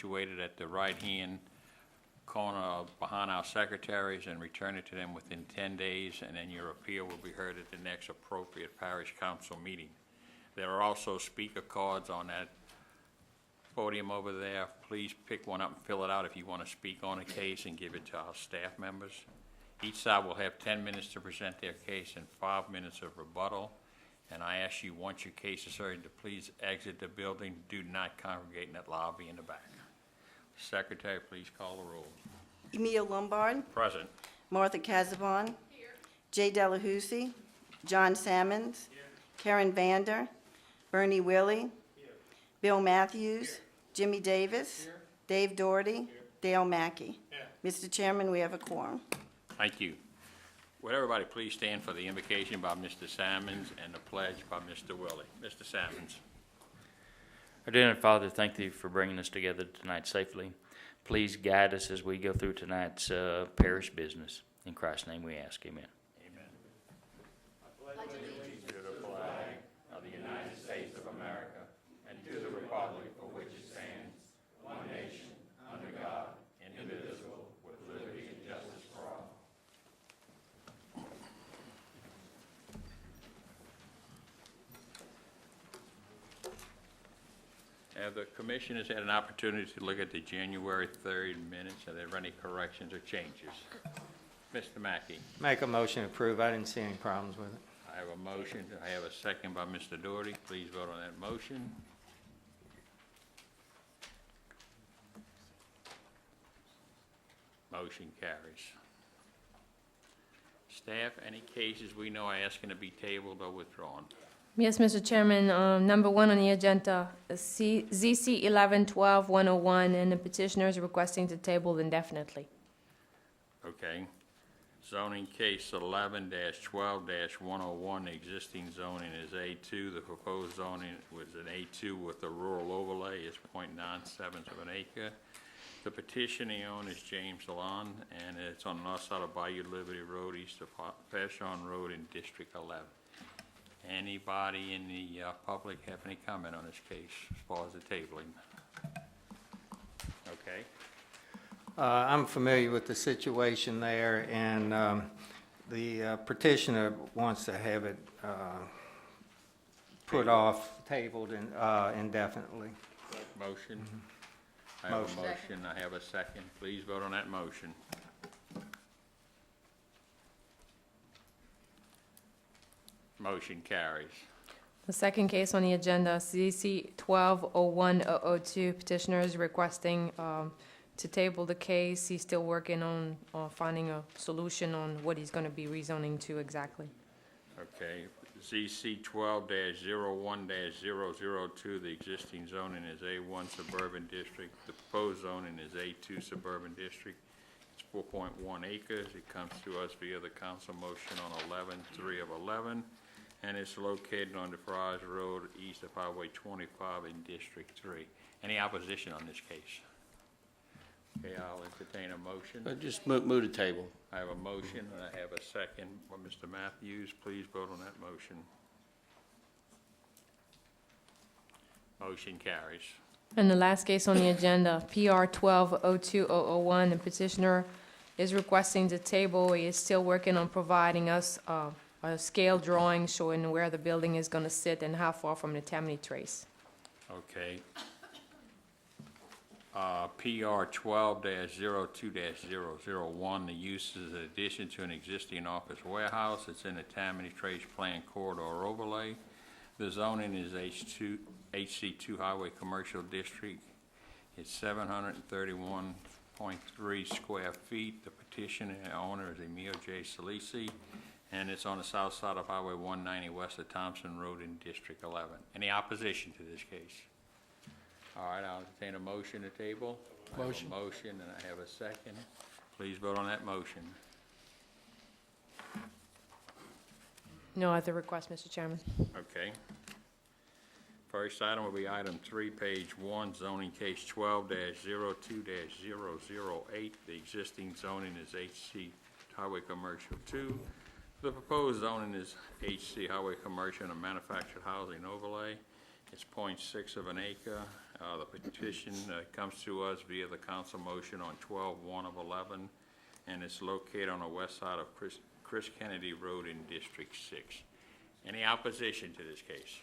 situated at the right-hand corner behind our secretaries and return it to them within 10 days, and then your appeal will be heard at the next appropriate parish council meeting. There are also speaker cards on that podium over there. Please pick one up and fill it out if you want to speak on a case and give it to our staff members. Each side will have 10 minutes to present their case and 5 minutes of rebuttal. And I ask you, once your case is heard, to please exit the building. Do not congregate in that lobby in the back. Secretary, please call the roll. Emil Lombard. Present. Martha Casabon. Here. Jay Delahousie. John Sammons. Here. Karen Vander. Bernie Willie. Here. Bill Matthews. Here. Jimmy Davis. Here. Dave Doherty. Here. Dale Mackey. Here. Mr. Chairman, we have a quorum. Thank you. Would everybody please stand for the invocation by Mr. Sammons and the pledge by Mr. Willie. Mr. Sammons. Our dear Heavenly Father, thank you for bringing us together tonight safely. Please guide us as we go through tonight's parish business. In Christ's name we ask, amen. Amen. I pledge allegiance to the flag of the United States of America and to the republic for which it stands, one nation, under God, indivisible, with liberty and justice for all. Have the commissioners had an opportunity to look at the January 3rd minutes? Are there any corrections or changes? Mr. Mackey. Make a motion to approve. I didn't see any problems with it. I have a motion. I have a second by Mr. Doherty. Please vote on that motion. Motion carries. Staff, any cases we know are asking to be tabled or withdrawn? Yes, Mr. Chairman. Number one on the agenda, ZC 1112-101, and the petitioner is requesting to table indefinitely. Okay. Zoning case 11-12-101, the existing zoning is A2. The proposed zoning was an A2 with a rural overlay. It's 0.97 of an acre. The petitioning owner is James Lalonde, and it's on the north side of Bayou Liberty Road, east of Pashon Road in District 11. Anybody in the public have any comment on this case as far as the tabling? Okay. I'm familiar with the situation there, and the petitioner wants to have it put off, tabled indefinitely. Motion? I have a motion. I have a second. Please vote on that motion. Motion carries. The second case on the agenda, ZC 1201-002, petitioner is requesting to table the case. He's still working on finding a solution on what he's going to be rezoning to exactly. Okay. ZC 12-01-002, the existing zoning is A1 Suburban District. The proposed zoning is A2 Suburban District. It's 4.1 acres. It comes to us via the council motion on 11-3 of 11, and it's located on the Parish Road east of Highway 25 in District 3. Any opposition on this case? Okay, I'll entertain a motion. Just move to table. I have a motion, and I have a second by Mr. Matthews. Please vote on that motion. Motion carries. And the last case on the agenda, PR 12-02-001, the petitioner is requesting to table. He is still working on providing us a scale drawing showing where the building is going to sit and how far from the Tammany trace. Okay. PR 12-02-001, the use is an addition to an existing office warehouse. It's in the Tammany Trace Plan Corridor Overlay. The zoning is HC2 Highway Commercial District. It's 731.3 square feet. The petitioner and owner is Emil J. Salisi, and it's on the south side of Highway 190 west of Thompson Road in District 11. Any opposition to this case? All right, I'll entertain a motion to table. Motion. I have a motion, and I have a second. Please vote on that motion. No other request, Mr. Chairman. Okay. First item will be item 3, page 1, zoning case 12-02-008. The existing zoning is HC Highway Commercial 2. The proposed zoning is HC Highway Commercial and a manufactured housing overlay. It's 0.6 of an acre. The petition comes to us via the council motion on 12/1 of 11, and it's located on the west side of Chris Kennedy Road in District 6. Any opposition to this case?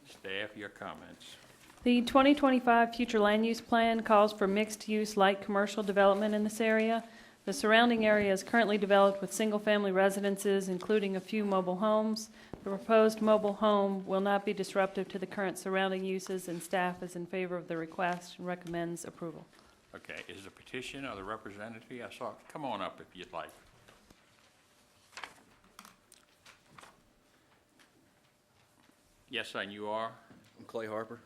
Staff, your comments. The 2025 Future Land Use Plan calls for mixed-use light commercial development in this area. The surrounding area is currently developed with single-family residences, including a few mobile homes. The proposed mobile home will not be disruptive to the current surrounding uses, and staff is in favor of the request and recommends approval. Okay, is the petition or the representative? I saw, come on up if you'd like. Yes, sir, and you are? I'm Clay Harper.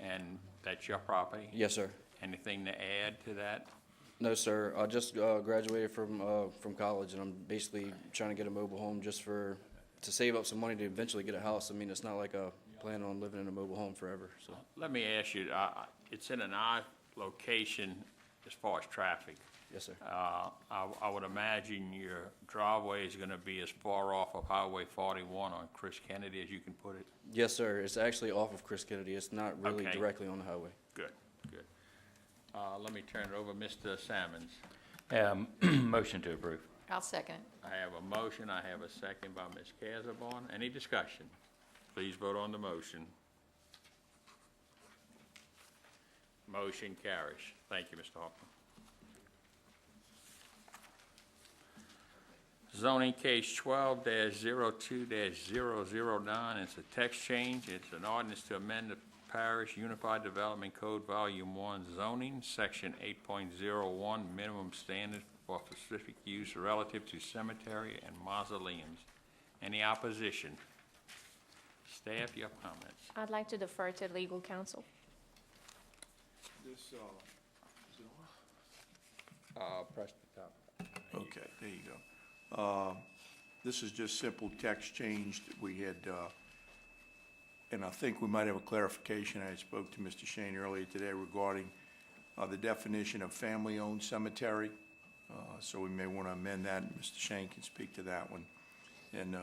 And that's your property? Yes, sir. Anything to add to that? No, sir. I just graduated from college, and I'm basically trying to get a mobile home just to save up some money to eventually get a house. I mean, it's not like I plan on living in a mobile home forever. So Let me ask you, it's in an odd location as far as traffic. yes, sir. I would imagine your driveway is gonna be as far off of Highway 41 on Chris Kennedy as you can put it? Yes, sir. It's actually off of Chris Kennedy. It's not really Okay. directly on the highway. Good, good. Let me turn it over, Mr. Sammons. Motion to approve. I'll second it. I have a motion, I have a second by Ms. Casabon. Any discussion? Please vote on the motion. Motion carries. Thank you, Mr. Hoffman. Zoning case 12-02-009, it's a text change. It's an ordinance to amend the Parish Unified Development Code, Volume 1, zoning, Section 8.01, minimum standard for specific use relative to cemetery and mausoleums. Any opposition? Staff, your comments. I'd like to defer to legal counsel. Press the top. Okay, there you go. This is just simple text change that we had, and I think we might have a clarification. I spoke to Mr. Shane earlier today regarding the definition of family-owned cemetery. So we may want to amend that, and Mr. Shane can speak to that one. And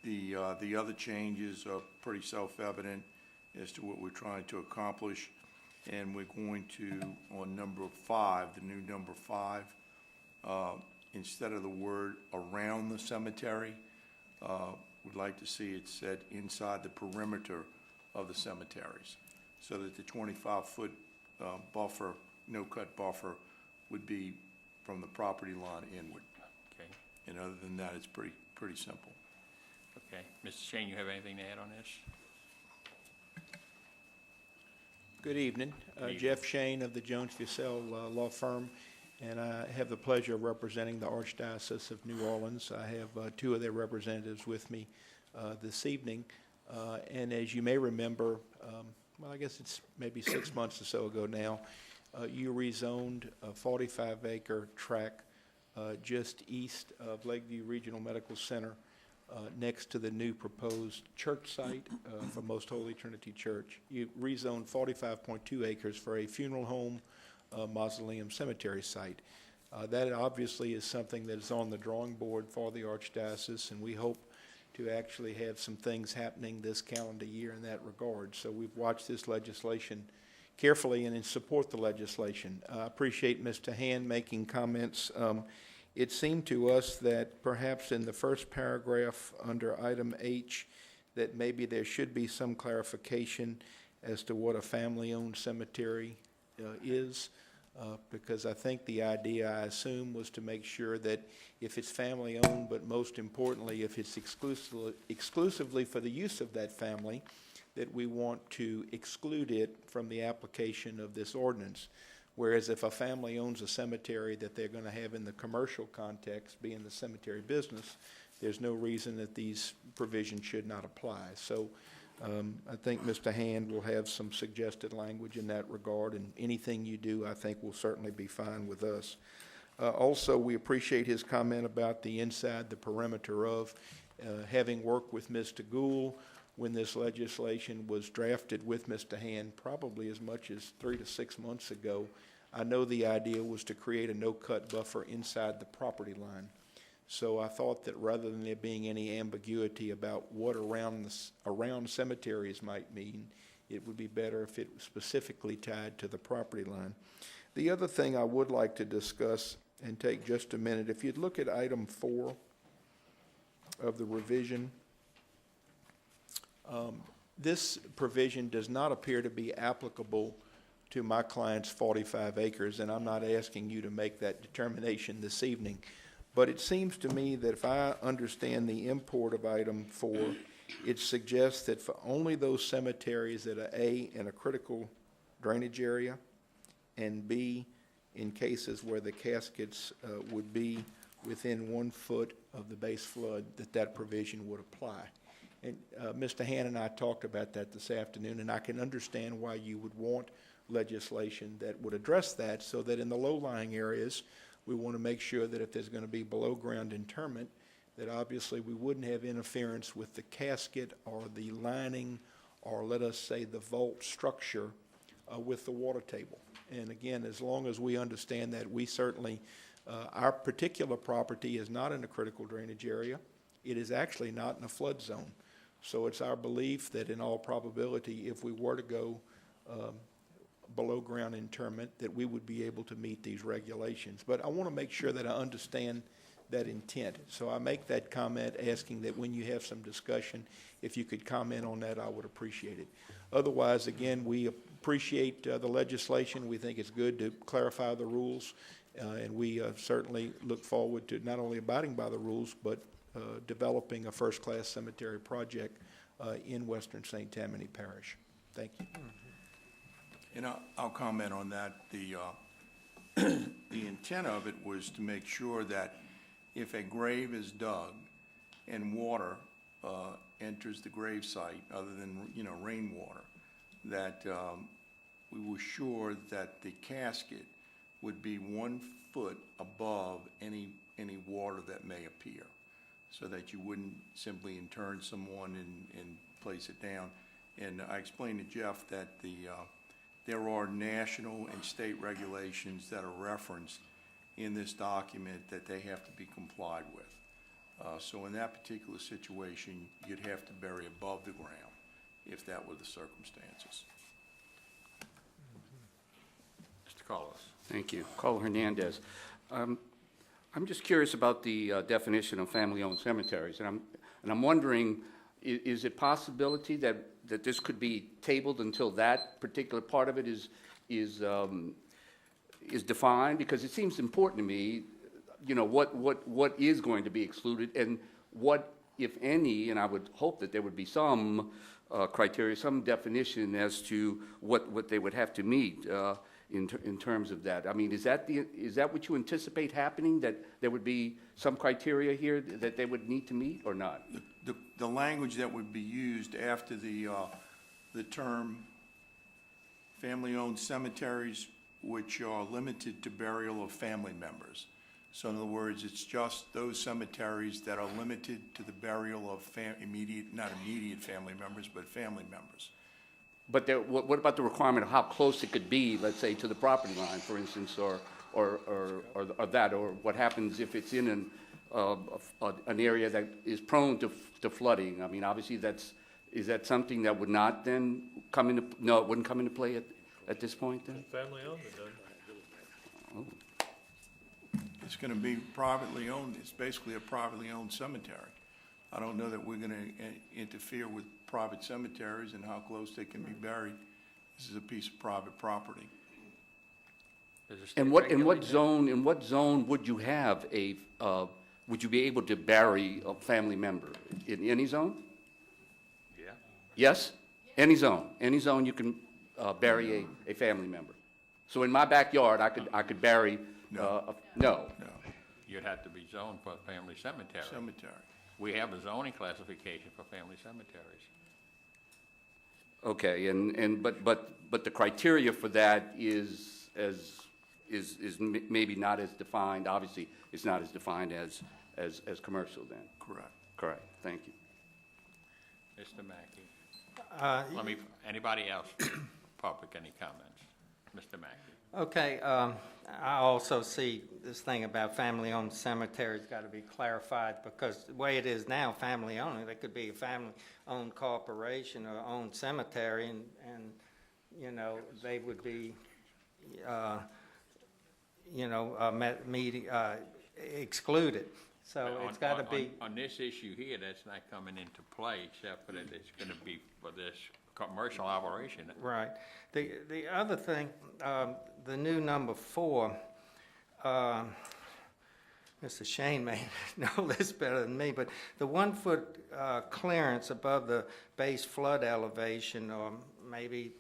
the other changes are pretty self-evident as to what we're trying to accomplish. And we're going to, on number 5, the new number 5, instead of the word around the cemetery, we'd like to see it said inside the perimeter of the cemeteries, so that the 25-foot buffer, no-cut buffer, would be from the property line inward. Okay, And other than that, it's pretty simple. okay. Mr. Shane, you have anything to add on this? Good evening. evening. Jeff Shane of the Jones Fussell Law Firm, and I have the pleasure of representing the Archdiocese of New Orleans. I have 2 of their representatives with me this evening. And as you may remember, well, I guess it's maybe 6 months or so ago now, you rezoned a 45-acre tract just east of Lakeview Regional Medical Center, next to the new proposed church site for Most Holy Trinity Church. You rezoned 45.2 acres for a funeral home, mausoleum cemetery site. That obviously is something that is on the drawing board for the Archdiocese, and we hope to actually have some things happening this calendar year in that regard. So we've watched this legislation carefully and in support the legislation. I appreciate Mr. Hand making comments. It seemed to us that perhaps in the first paragraph under item H, that maybe there should be some clarification as to what a family-owned cemetery is, because I think the idea, I assume, was to make sure that if it's family-owned, but most importantly, if it's exclusively for the use of that family, that we want to exclude it from the application of this ordinance. Whereas if a family owns a cemetery that they're going to have in the commercial context, being the cemetery business, there's no reason that these provisions should not apply. So I think Mr. Hand will have some suggested language in that regard, and anything you do, I think, will certainly be fine with us. Also, we appreciate his comment about the inside, the perimeter of, having worked with Mr. Gould when this legislation was drafted with Mr. Hand, probably as much as 3 to 6 months ago. I know the idea was to create a no-cut buffer inside the property line. So I thought that rather than there being any ambiguity about what around cemeteries might mean, it would be better if it was specifically tied to the property line. The other thing I would like to discuss and take just a minute, if you'd look at item 4 of the revision, this provision does not appear to be applicable to my client's 45 acres, and I'm not asking you to make that determination this evening. But it seems to me that if I understand the import of item 4, it suggests that for only those cemeteries that are A, in a critical drainage area, and B, in cases where the caskets would be within 1 foot of the base flood, that provision would apply. And Mr. Han and I talked about that this afternoon, and I can understand why you would want legislation that would address that, so that in the low-lying areas, we want to make sure that if there's going to be below-ground interment, that obviously we wouldn't have interference with the casket or the lining, or let us say the vault structure with the water table. And again, as long as we understand that, we certainly, our particular property is not in a critical drainage area. It is actually not in a flood zone. So it's our belief that in all probability, if we were to go below ground interment, that we would be able to meet these regulations. But I want to make sure that I understand that intent. So I make that comment asking that when you have some discussion, if you could comment on that, I would appreciate it. Otherwise, again, we appreciate the legislation. We think it's good to clarify the rules, and we certainly look forward to not only abiding by the rules, but developing a first-class cemetery project in Western St. Tammany Parish. Thank you. And I'll comment on that. The intent of it was to make sure that if a grave is dug and water enters the grave site, other than, rainwater, that we were sure that the casket would be 1 foot above any water that may appear, so that you wouldn't simply intern someone and place it down. And I explained to Jeff that there are national and state regulations that are referenced in this document that they have to be complied with. So in that particular situation, you'd have to bury above the ground if that were the circumstances. Mr. Carlos. Thank you. Carl Hernandez. I'm just curious about the definition of family-owned cemeteries, and I'm wondering, is it possibility that this could be tabled until that particular part of it is defined? Because it seems important to me, what is going to be excluded, and what, if any, and I would hope that there would be some criteria, some definition as to what they would have to meet in terms of that. I mean, is that what you anticipate happening, that there would be some criteria here that they would need to meet, or not? The language that would be used after the term family-owned cemeteries, which are limited to burial of family members. So in other words, it's just those cemeteries that are limited to the burial of not immediate family members, but family members. But what about the requirement of how close it could be, let's say, to the property line, for instance, or that, or what happens if it's in an area that is prone to flooding? I mean, obviously, is that something that would not then come into, no, it wouldn't come into play at this point then? Family owned, it does. Oh. It's going to be privately owned. It's basically a privately owned cemetery. I don't know that we're going to interfere with private cemeteries and how close they can be buried. This is a piece of private property. In what zone would you have would you be able to bury a family member? In any zone? Yeah. Yes? Any zone you can bury a family member. So in my backyard, I could bury, No. No. You'd have to be zoned for a family cemetery. Cemetery. We have a zoning classification for family cemeteries. Okay, but the criteria for that is maybe not as defined. Obviously, it's not as defined as commercial then. Correct. Thank you. Mr. Mackey. Anybody else, public, any comments? Mr. Mackey. Okay, I also see this thing about family-owned cemeteries got to be clarified, because the way it is now, family-owned, they could be a family-owned corporation or owned cemetery, and, you know, they would be, excluded. So On- it's got to on- be, On this issue here, that's not coming into play, except for that it's gonna be for this commercial operation. right. The other thing, the new number 4, Mr. Shane may know this better than me, but the 1-foot clearance above the base flood elevation, or maybe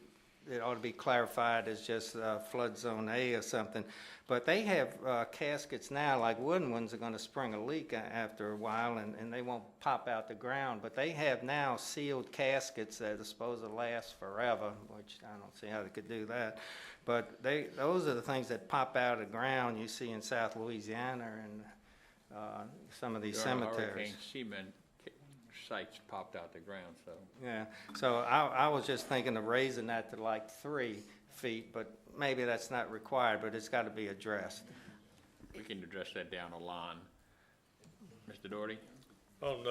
it ought to be clarified as just flood zone A or something. But they have caskets now, like wooden ones, are going to spring a leak after a while, and they won't pop out the ground. But they have now sealed caskets that are supposed to last forever, which I don't see how they could do that. But those are the things that pop out of the ground you see in South Louisiana and some of these cemeteries. Hurricane cement sites popped out the ground, so. Yeah, so I was just thinking of raising that to like 3 feet, but maybe that's not required, but it's got to be addressed. We can address that down the line. Mr. Doherty? On,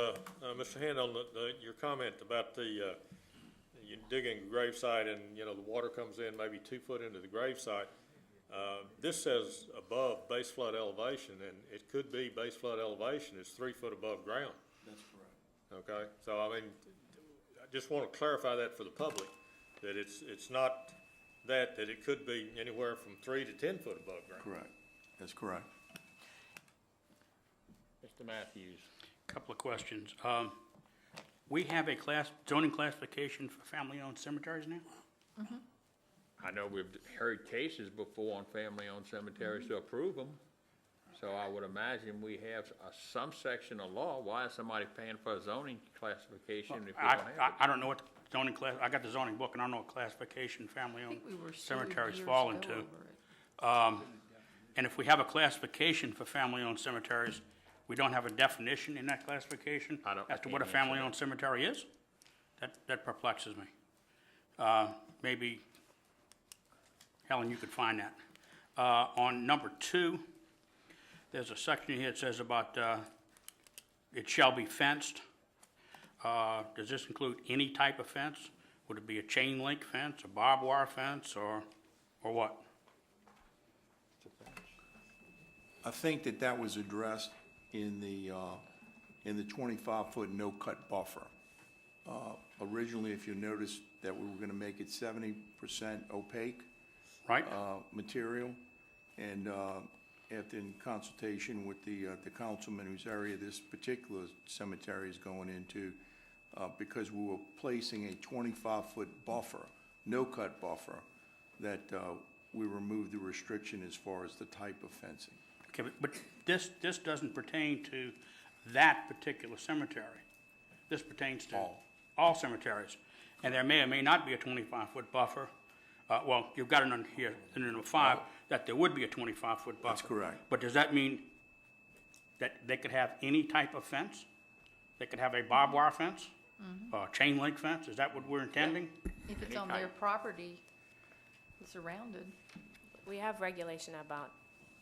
Mr. Hand, on your comment about you digging a gravesite and, you know, the water comes in maybe 2 foot into the gravesite. This says above base flood elevation, and it could be base flood elevation is 3 foot above ground. That's correct. Okay, so I mean, I just want to clarify that for the public, that it's not that it could be anywhere from 3 to 10 foot above ground. Correct. That's correct. Mr. Matthews? Couple of questions. We have a zoning classification for family-owned cemeteries now? I know we've heard cases before on family-owned cemeteries to approve them. So I would imagine we have some section of law. Why is somebody paying for a zoning classification if we don't have it? I don't know what the zoning I got the zoning book, and I don't know what classification family-owned cemeteries fall into. And if we have a classification for family-owned cemeteries, we don't have a definition in that classification as to what a family-owned cemetery is? That perplexes me. Maybe, Helen, you could find that. On number 2, there's a section here that says about it shall be fenced. Does this include any type of fence? Would it be a chain link fence, a barbed wire fence, or what? I think that was addressed in the 25-foot no-cut buffer. Originally, if you notice, that we were going to make it 70% opaque. Right. Material, and after in consultation with the councilman whose area this particular cemetery is going into, because we were placing a 25-foot buffer, no-cut buffer, that we removed the restriction as far as the type of fencing. Okay, but this doesn't pertain to that particular cemetery. This pertains to all cemeteries. And there may or may not be a 25-foot buffer. Well, you've got it on here, in number 5, that there would be a 25-foot buffer. That's correct. But does that mean that they could have any type of fence? They could have a barbed wire fence? Chain link fence? Is that what we're intending? If it's on their property, surrounded. We have regulation about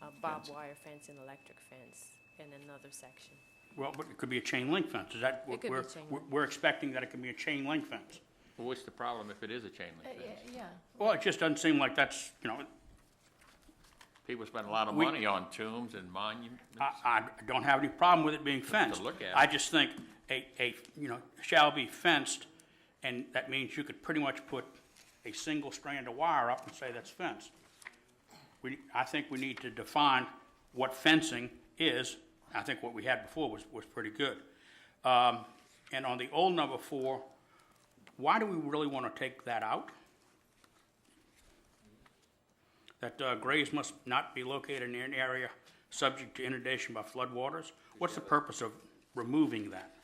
a barbed wire fence and electric fence in another section. Well, but it could be a chain link fence. Is that It what could be a chain link. we're expecting, that it can be a chain link fence? Well, what's the problem if it is a chain link fence? Yeah. Well, it just doesn't seem like that's, you know, People spend a lot of money on tombs and monuments. I don't have any problem with it being fenced. look at I it. just think shall be fenced, and that means you could pretty much put a single strand of wire up and say that's fenced. I think we need to define what fencing is. I think what we had before was pretty good. And on the old number 4, why do we really want to take that out? That graves must not be located in an area subject to inundation by floodwaters. What's the purpose of removing that?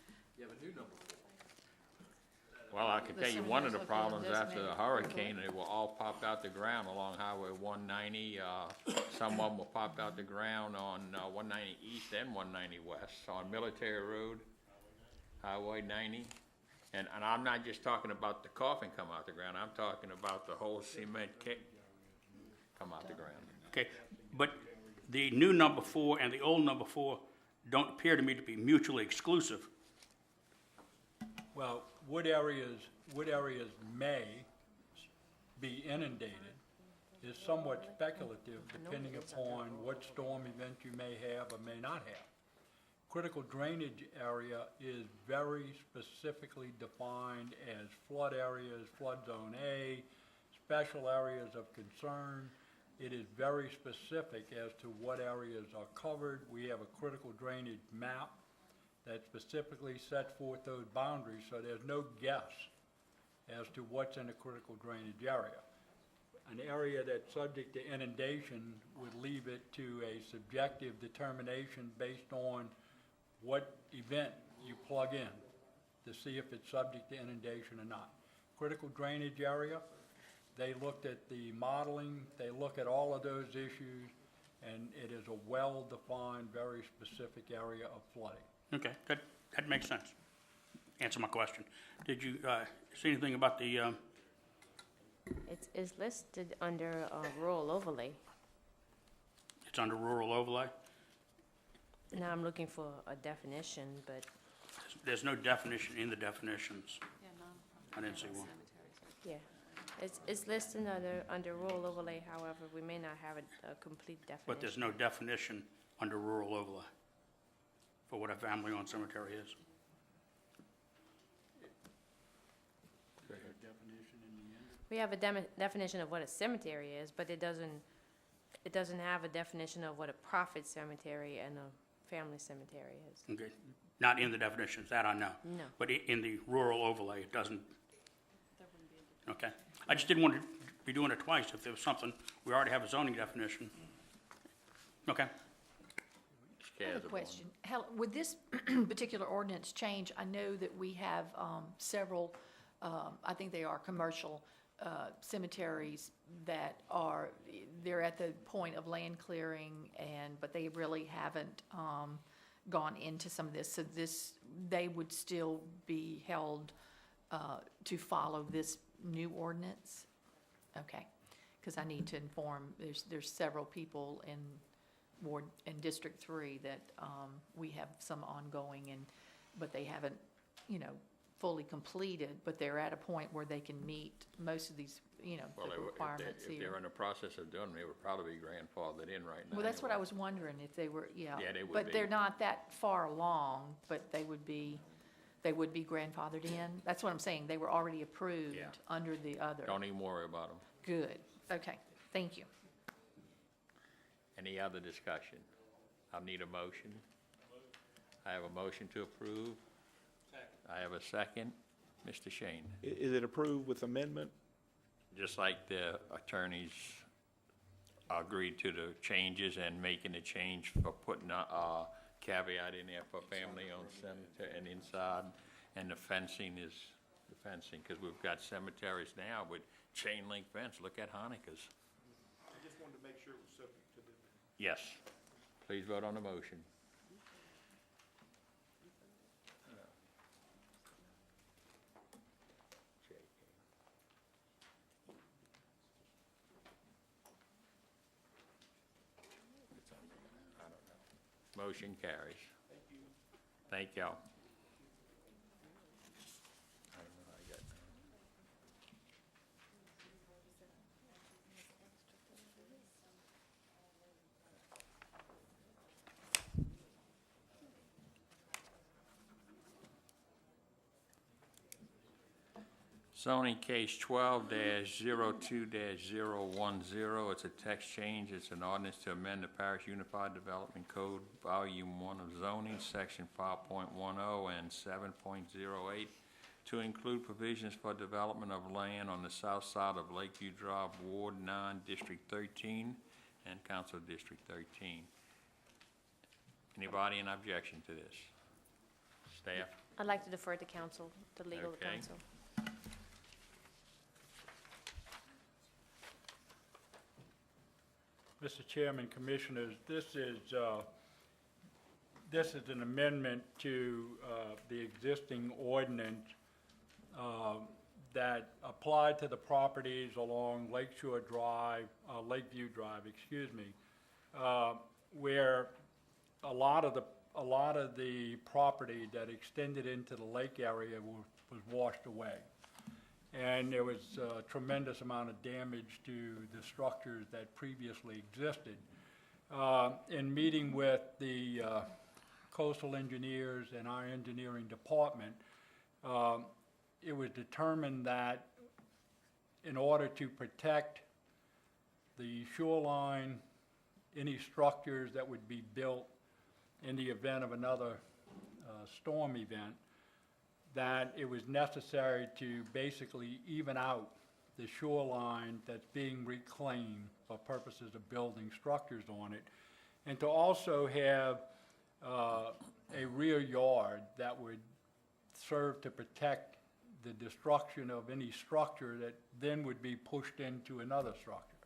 Well, I can tell you one of the problems after the hurricane, they will all pop out the ground along Highway 190. Some of them will pop out the ground on 190 East and 190 West, on Military Road, Highway 90. And I'm not just talking about the coffin come out the ground. I'm talking about the whole cement come out the ground. Okay, but the new number 4 and the old number 4 don't appear to me to be mutually exclusive. Well, wood areas may be inundated is somewhat speculative depending upon what storm event you may have or may not have. Critical drainage area is very specifically defined as flood areas, flood zone A, special areas of concern. It is very specific as to what areas are covered. We have a critical drainage map that specifically sets forth those boundaries, so there's no guess as to what's in a critical drainage area. An area that's subject to inundation would leave it to a subjective determination based on what event you plug in to see if it's subject to inundation or not. Critical drainage area, they looked at the modeling, they look at all of those issues, and it is a well-defined, very specific area of flooding. Okay, that makes sense. Answer my question. Did you see anything about the, It's listed under rural overlay. it's under rural overlay? Now I'm looking for a definition, but There's no definition in the definitions. I didn't see one. yeah. It's listed under rural overlay, however, we may not have a complete definition. But there's no definition under rural overlay for what a family-owned cemetery is. We have a definition of what a cemetery is, but it doesn't have a definition of what a profit cemetery and a family cemetery is. Okay, not in the definitions, that I know. No. But in the rural overlay, it doesn't. Okay, I just didn't want to be doing it twice. If there was something, we already have a zoning definition. Okay. I have a question. Would this particular ordinance change? I know that we have several, I think they are commercial cemeteries that they're at the point of land clearing, but they really haven't gone into some of this. So they would still be held to follow this new ordinance? Okay, because I need to inform, there's several people in District 3 that we have some ongoing, but they haven't, fully completed, but they're at a point where they can meet most of these, Well, the requirements if here. they're in the process of doing them, they would probably be grandfathered in right now. Well, that's what I anyway. was wondering, if they were, yeah. Yeah, they would But be. they're not that far along, but they would be grandfathered in? That's what I'm saying, they were already approved Yeah. under the other. Don't even worry about them. Good, okay, thank you. Any other discussion? I'll need a motion. I have a motion to approve. I have a second. Mr. Shane, Is it approved with amendment? just like the attorneys agreed to the changes and making the change for putting a caveat in there for family-owned cemetery and inside, and the fencing is the fencing, because we've got cemeteries now with chain link fence. Look at Hanukkah's. I just wanted to make sure it was subject to the. Yes. Please vote on the motion. Motion carries. Thank y'all. Zoning case 12-02-010, it's a text change, it's an ordinance to amend the Parish Unified Development Code, Volume 1 of zoning, Section 5.10 and 7.08, to include provisions for development of land on the south side of Lakeview Drive, Ward 9, District 13, and Council District 13. Anybody in objection to this? Staff? I'd like to defer to council, to legal Okay. counsel. Mr. Chairman, Commissioners, this is an amendment to the existing ordinance that applied to the properties along Lakeview Drive, excuse me, where a lot of the property that extended into the lake area was washed away. And there was a tremendous amount of damage to the structures that previously existed. In meeting with the coastal engineers and our engineering department, it was determined that in order to protect the shoreline, any structures that would be built in the event of another storm event, that it was necessary to basically even out the shoreline that's being reclaimed for purposes of building structures on it, and to also have a rear yard that would serve to protect the destruction of any structure that then would be pushed into another structure.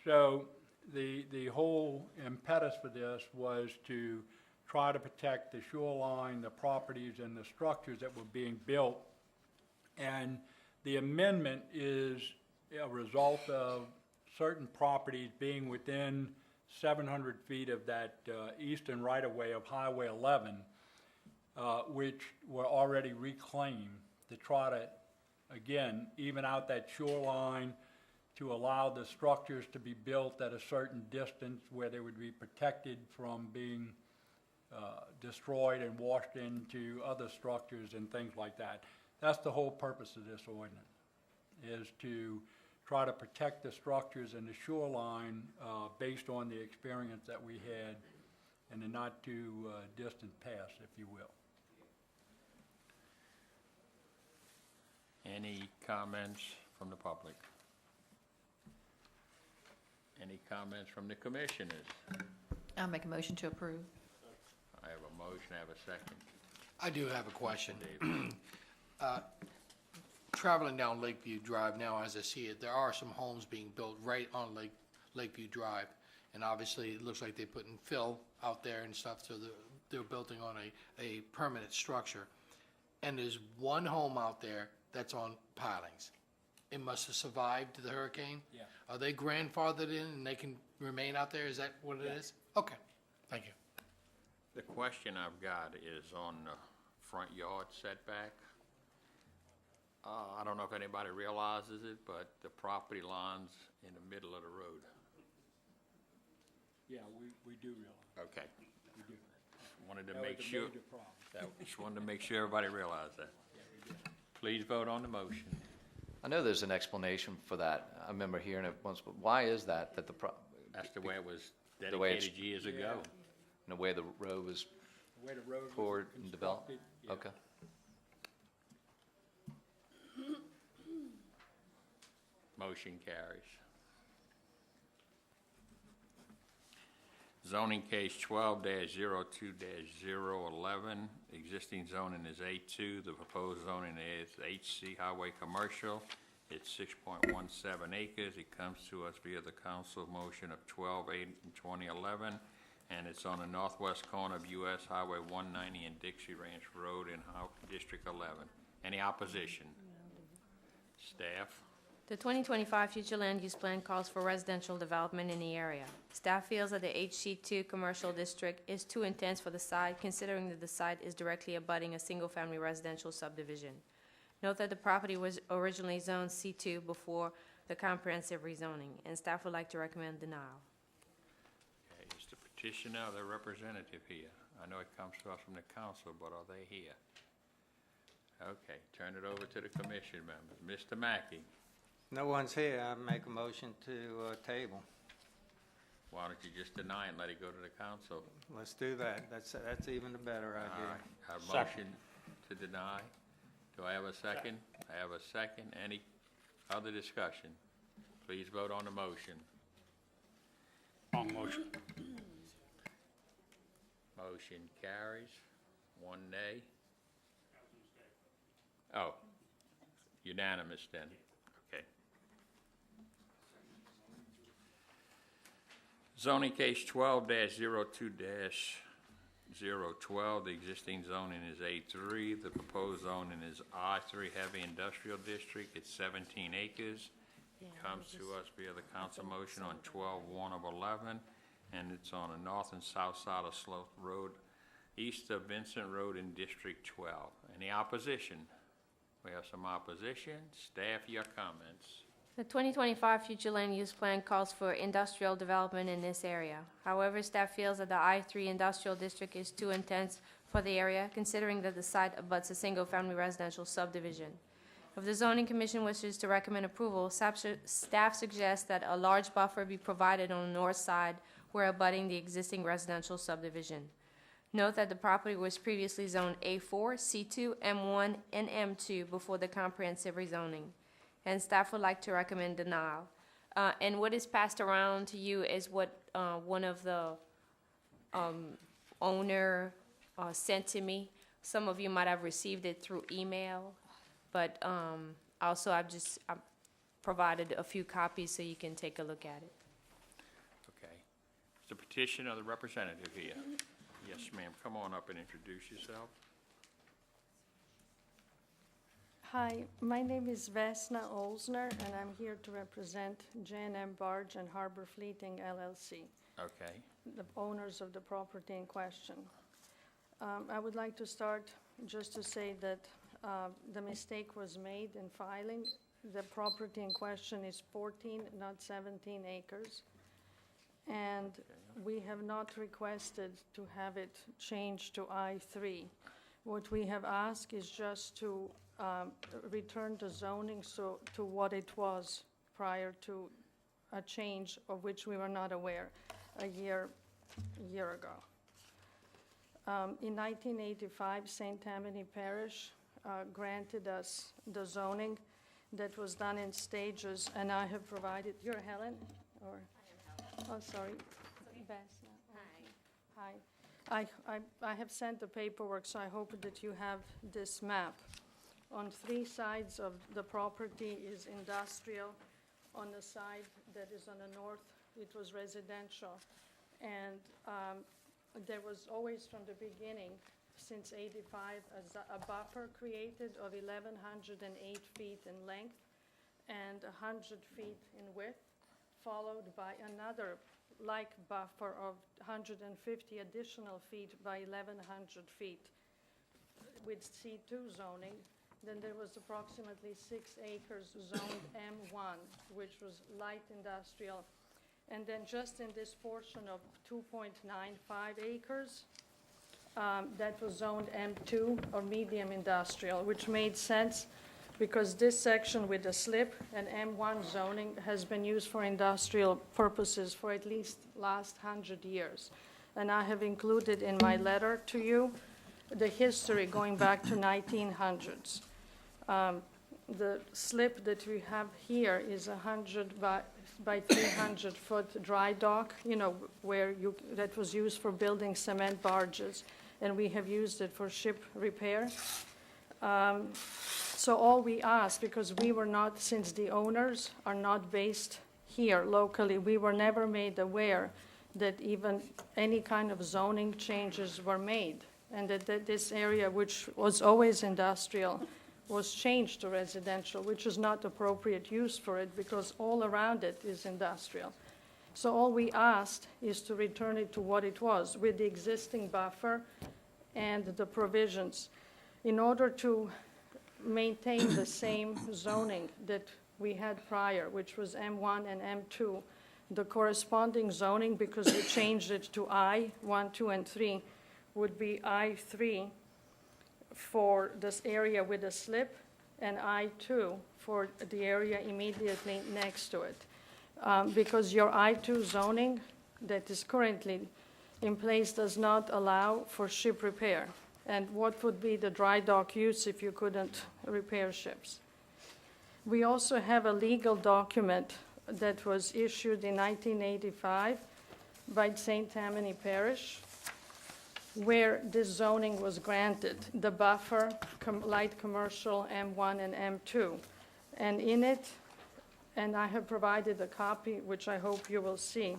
So the whole impetus for this was to try to protect the shoreline, the properties, and the structures that were being built. And the amendment is a result of certain properties being within 700 feet of that eastern right-of-way of Highway 11, which were already reclaimed to try to, again, even out that shoreline, to allow the structures to be built at a certain distance where they would be protected from being destroyed and washed into other structures and things like that. That's the whole purpose of this ordinance, is to try to protect the structures and the shoreline based on the experience that we had in the not too distant past, if you will. Any comments from the public? Any comments from the commissioners? I'll make a motion to approve. I have a motion, I have a second. I do have a question. David. Traveling down Lakeview Drive now, as I see it, there are some homes being built right on Lakeview Drive. And obviously, it looks like they're putting fill out there and stuff, so they're building on a permanent structure. And there's one home out there that's on pilings. It must have survived the hurricane? Yeah. Are they grandfathered in and they can remain out there? Is that what it is? Okay, thank you. The question I've got is on the front yard setback. I don't know if anybody realizes it, but the property line's in the middle of the road. Yeah, we do realize, Okay. we do. Wanted to That make was a sure, major problem. just wanted to make sure everybody realized that. Please vote on the motion. I know there's an explanation for that. I remember hearing it once, but why is that the That's the way it was The way it's- dedicated years ago. in the way the road was The way the road was poured and developed? constructed, yeah. Okay. Motion carries. Zoning case 12-02-011, existing zoning is A2, the proposed zoning is HC Highway Commercial. It's 6.17 acres. It comes to us via the council motion of 12/8/2011, and it's on the northwest corner of US Highway 190 and Dixie Ranch Road in District 11. Any opposition? Staff? The 2025 future land use plan calls for residential development in the area. Staff feels that the HC2 commercial district is too intense for the site, considering that the site is directly abutting a single-family residential subdivision. Note that the property was originally zoned C2 before the comprehensive rezoning, and staff would like to recommend denial. Okay, is the petitioner or the representative here? I know it comes to us from the council, but are they here? Okay, turn it over to the commission members. Mr. Mackey, No one's here. I make a motion to table. why don't you just deny it and let it go to the council? Let's do that. That's even a better All idea. right, I have a Second. motion to deny. Do I have a second? I have a second. Any other discussion? Please vote on the motion. Wrong motion. Motion carries. 1 nay. Oh, unanimous then. Okay. Zoning case 12-02-012, 012. The existing zoning is A3. The proposed zoning is I3 Heavy Industrial District. It's 17 acres. It comes to us via the council motion on 12-1 of 11, and it's on the north and south side of Sloth Road, east of Vincent Road in District 12. Any opposition? We have some opposition. Staff, your comments. The 2025 future land use plan calls for industrial development in this area. However, staff feels that the I3 industrial district is too intense for the area, considering that the site abuts a single-family residential subdivision. If the zoning commission wishes to recommend approval, staff suggests that a large buffer be provided on the north side where abutting the existing residential subdivision. Note that the property was previously zoned A4, C2, M1, and M2 before the comprehensive rezoning, and staff would like to recommend denial. And what is passed around to you is what one of the owner sent to me. Some of you might have received it through email, but also I've provided a few copies so you can take a look at it. Okay. Is the petition of the representative here? Yes, ma'am. Come on up and introduce yourself. Hi, my name is Vesna Olsner, and I'm here to represent J&M Barge and Harbor Fleeting LLC, Okay. the owners of the property in question. I would like to start just to say that the mistake was made in filing. The property in question is 14, not 17 acres. And we have not requested to have it changed to I3. What we have asked is just to return the zoning to what it was prior to a change of which we were not aware a year ago. In 1985, St. Tammany Parish granted us the zoning that was done in stages, and I have provided, you're Helen? Or? I am Helen. Oh, sorry. Bess. Hi. I have sent the paperwork, so I hope that you have this map. On 3 sides of the property is industrial. On the side that is on the north, it was residential. And there was always from the beginning, since '85, a buffer created of 1,108 feet in length and 100 feet in width, followed by another like buffer of 150 additional feet by 1,100 feet with C2 zoning. Then there was approximately 6 acres zoned M1, which was light industrial. And then just in this portion of 2.95 acres, that was zoned M2 or medium industrial, which made sense because this section with the slip and M1 zoning has been used for industrial purposes for at least last 100 years. And I have included in my letter to you the history going back to 1900s. The slip that we have here is 100 by 300 foot dry dock, that was used for building cement barges, and we have used it for ship repair. So all we asked, because we were not, since the owners are not based here locally, we were never made aware that even any kind of zoning changes were made, and that this area, which was always industrial, was changed to residential, which is not appropriate use for it because all around it is industrial. So all we asked is to return it to what it was with the existing buffer and the provisions. In order to maintain the same zoning that we had prior, which was M1 and M2, the corresponding zoning, because we changed it to I1, 2, and 3, would be I3 for this area with a slip, and I2 for the area immediately next to it. Because your I2 zoning that is currently in place does not allow for ship repair. And what would be the dry dock use if you couldn't repair ships? We also have a legal document that was issued in 1985 by St. Tammany Parish, where this zoning was granted, the buffer, light commercial M1 and M2. And in it, and I have provided a copy, which I hope you will see,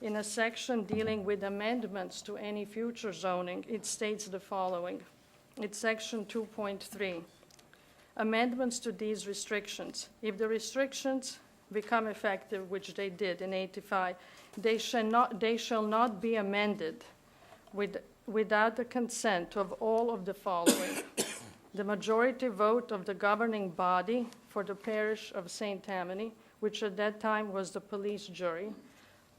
in a section dealing with amendments to any future zoning, it states the following. It's section 2.3. Amendments to these restrictions. If the restrictions become effective, which they did in 85, they shall not be amended without the consent of all of the following. The majority vote of the governing body for the parish of St. Tammany, which at that time was the police jury,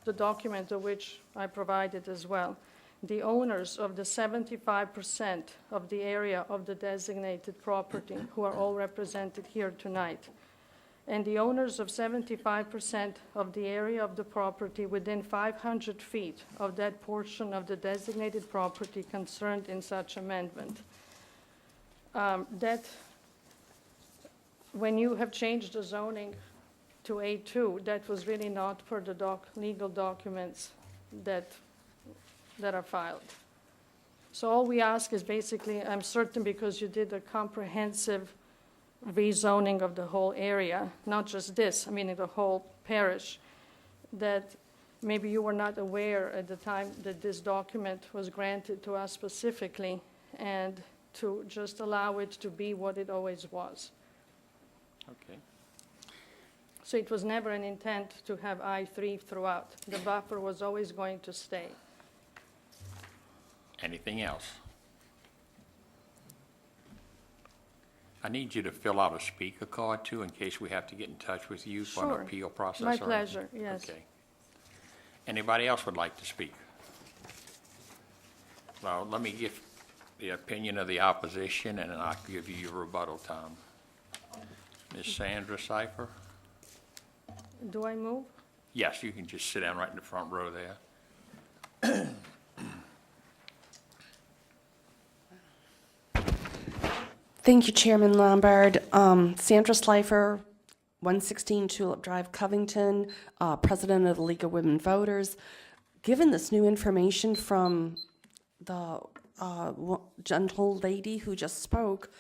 the document of which I provided as well. The owners of the 75% of the area of the designated property, who are all represented here tonight, and the owners of 75% of the area of the property within 500 feet of that portion of the designated property concerned in such amendment. That when you have changed the zoning to A2, that was really not per the legal documents that are filed. So all we ask is basically, I'm certain because you did a comprehensive rezoning of the whole area, not just this, I mean the whole parish, that maybe you were not aware at the time that this document was granted to us specifically, and to just allow it to be what it always was. Okay. So it was never an intent to have I-3 throughout. The buffer was always going to stay. Anything else? I need you to fill out a speaker card too, in case we have to get in touch with you for Sure. an appeal process. My or anything. pleasure, yes. Okay. Anybody else would like to speak? Well, let me give the opinion of the opposition, and then I'll give you your rebuttal time. Ms. Sandra Cipher? Do I move? Yes, you can just sit down right in the front row there. Thank you, Chairman Lombard. Sandra Slifer, 116 Tulip Drive, Covington, President of the League of Women Voters. Given this new information from the gentle lady who just spoke,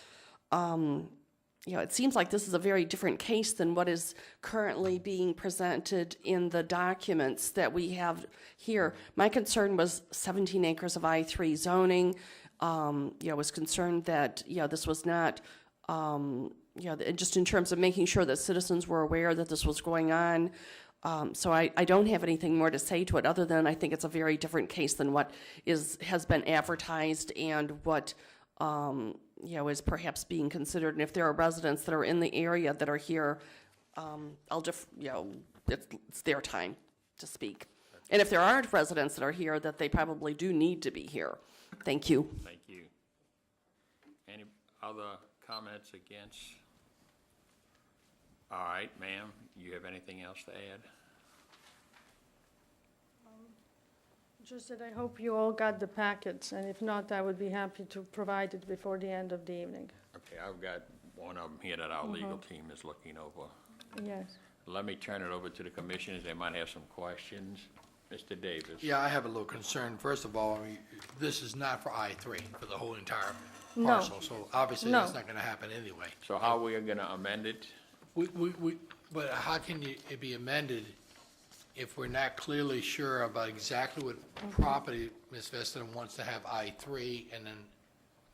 it seems like this is a very different case than what is currently being presented in the documents that we have here. My concern was 17 acres of I-3 zoning. Was concerned that, this was not, just in terms of making sure that citizens were aware that this was going on. So I don't have anything more to say to it other than I think it's a very different case than what has been advertised and what, is perhaps being considered. And if there are residents that are in the area that are here, it's their time to speak. And if there aren't residents that are here, that they probably do need to be here. Thank you. Thank you. Any other comments against? All right, ma'am, you have anything else to add? Just that I hope you all got the packets, and if not, I would be happy to provide it before the end of the evening. Okay, I've got one of them here that our legal team is looking over. Yes. Let me turn it over to the commissioners. They might have some questions. Mr. Davis. Yeah, I have a little concern. First of all, this is not for I-3, for the whole entire No. parcel, so obviously No. that's not gonna happen anyway. So how we are gonna amend it? But how can it be amended if we're not clearly sure about exactly what property Ms. Vesta wants to have I-3 and then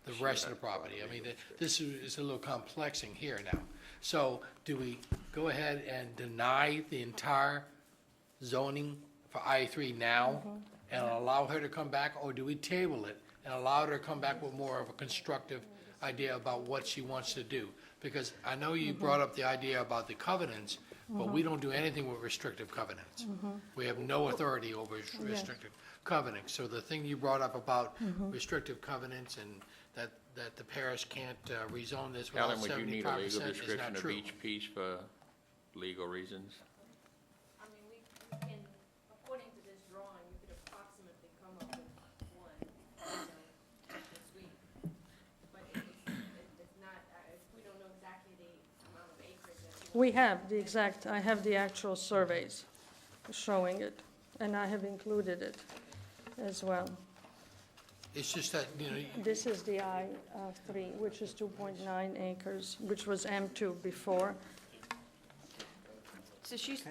the rest of the property? I mean, this is a little complexing here now. So do we go ahead and deny the entire zoning for I-3 now and allow her to come back, or do we table it and allow her to come back with more of a constructive idea about what she wants to do? Because I know you brought up the idea about the covenants, but we don't do anything with restrictive covenants. We have no authority over restrictive covenants. So the thing you brought up about restrictive covenants and that the parish can't rezone this without Ellen, would you need a 75% legal is not description of true. each piece for legal reasons? I mean, we can, according to this drawing, you could approximately come up with one, but it's not, we don't know exactly the amount of acreage that We have the exact, I have the actual surveys showing it, and I have included it as well. It's just that, This is the I-3, which is 2.9 acres, which was M2 before. So she's,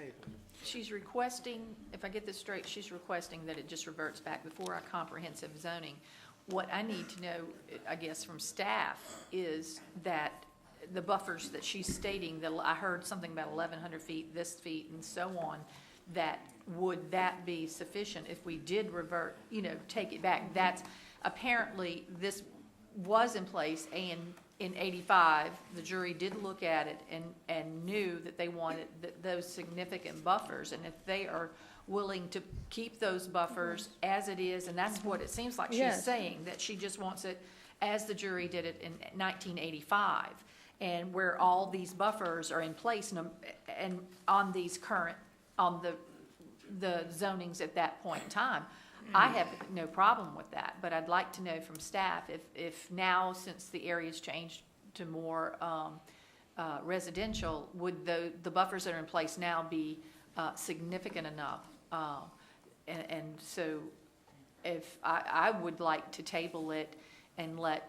she's requesting, if I get this straight, she's requesting that it just reverts back before our comprehensive zoning. What I need to know, I guess, from staff is that the buffers that she's stating, that I heard something about 1,100 feet, this feet, and so on, that would that be sufficient if we did revert, take it back? That's, apparently, this was in place, and in 85, the jury did look at it and knew that they wanted those significant buffers, and if they are willing to keep those buffers as it is, and that's what it seems like she's Yes. saying, that she just wants it as the jury did it in 1985, and where all these buffers are in place and on these current, on the zonings at that point in time. I have no problem with that, but I'd like to know from staff if now, since the area's changed to more residential, would the buffers that are in place now be significant enough? And so if I would like to table it and let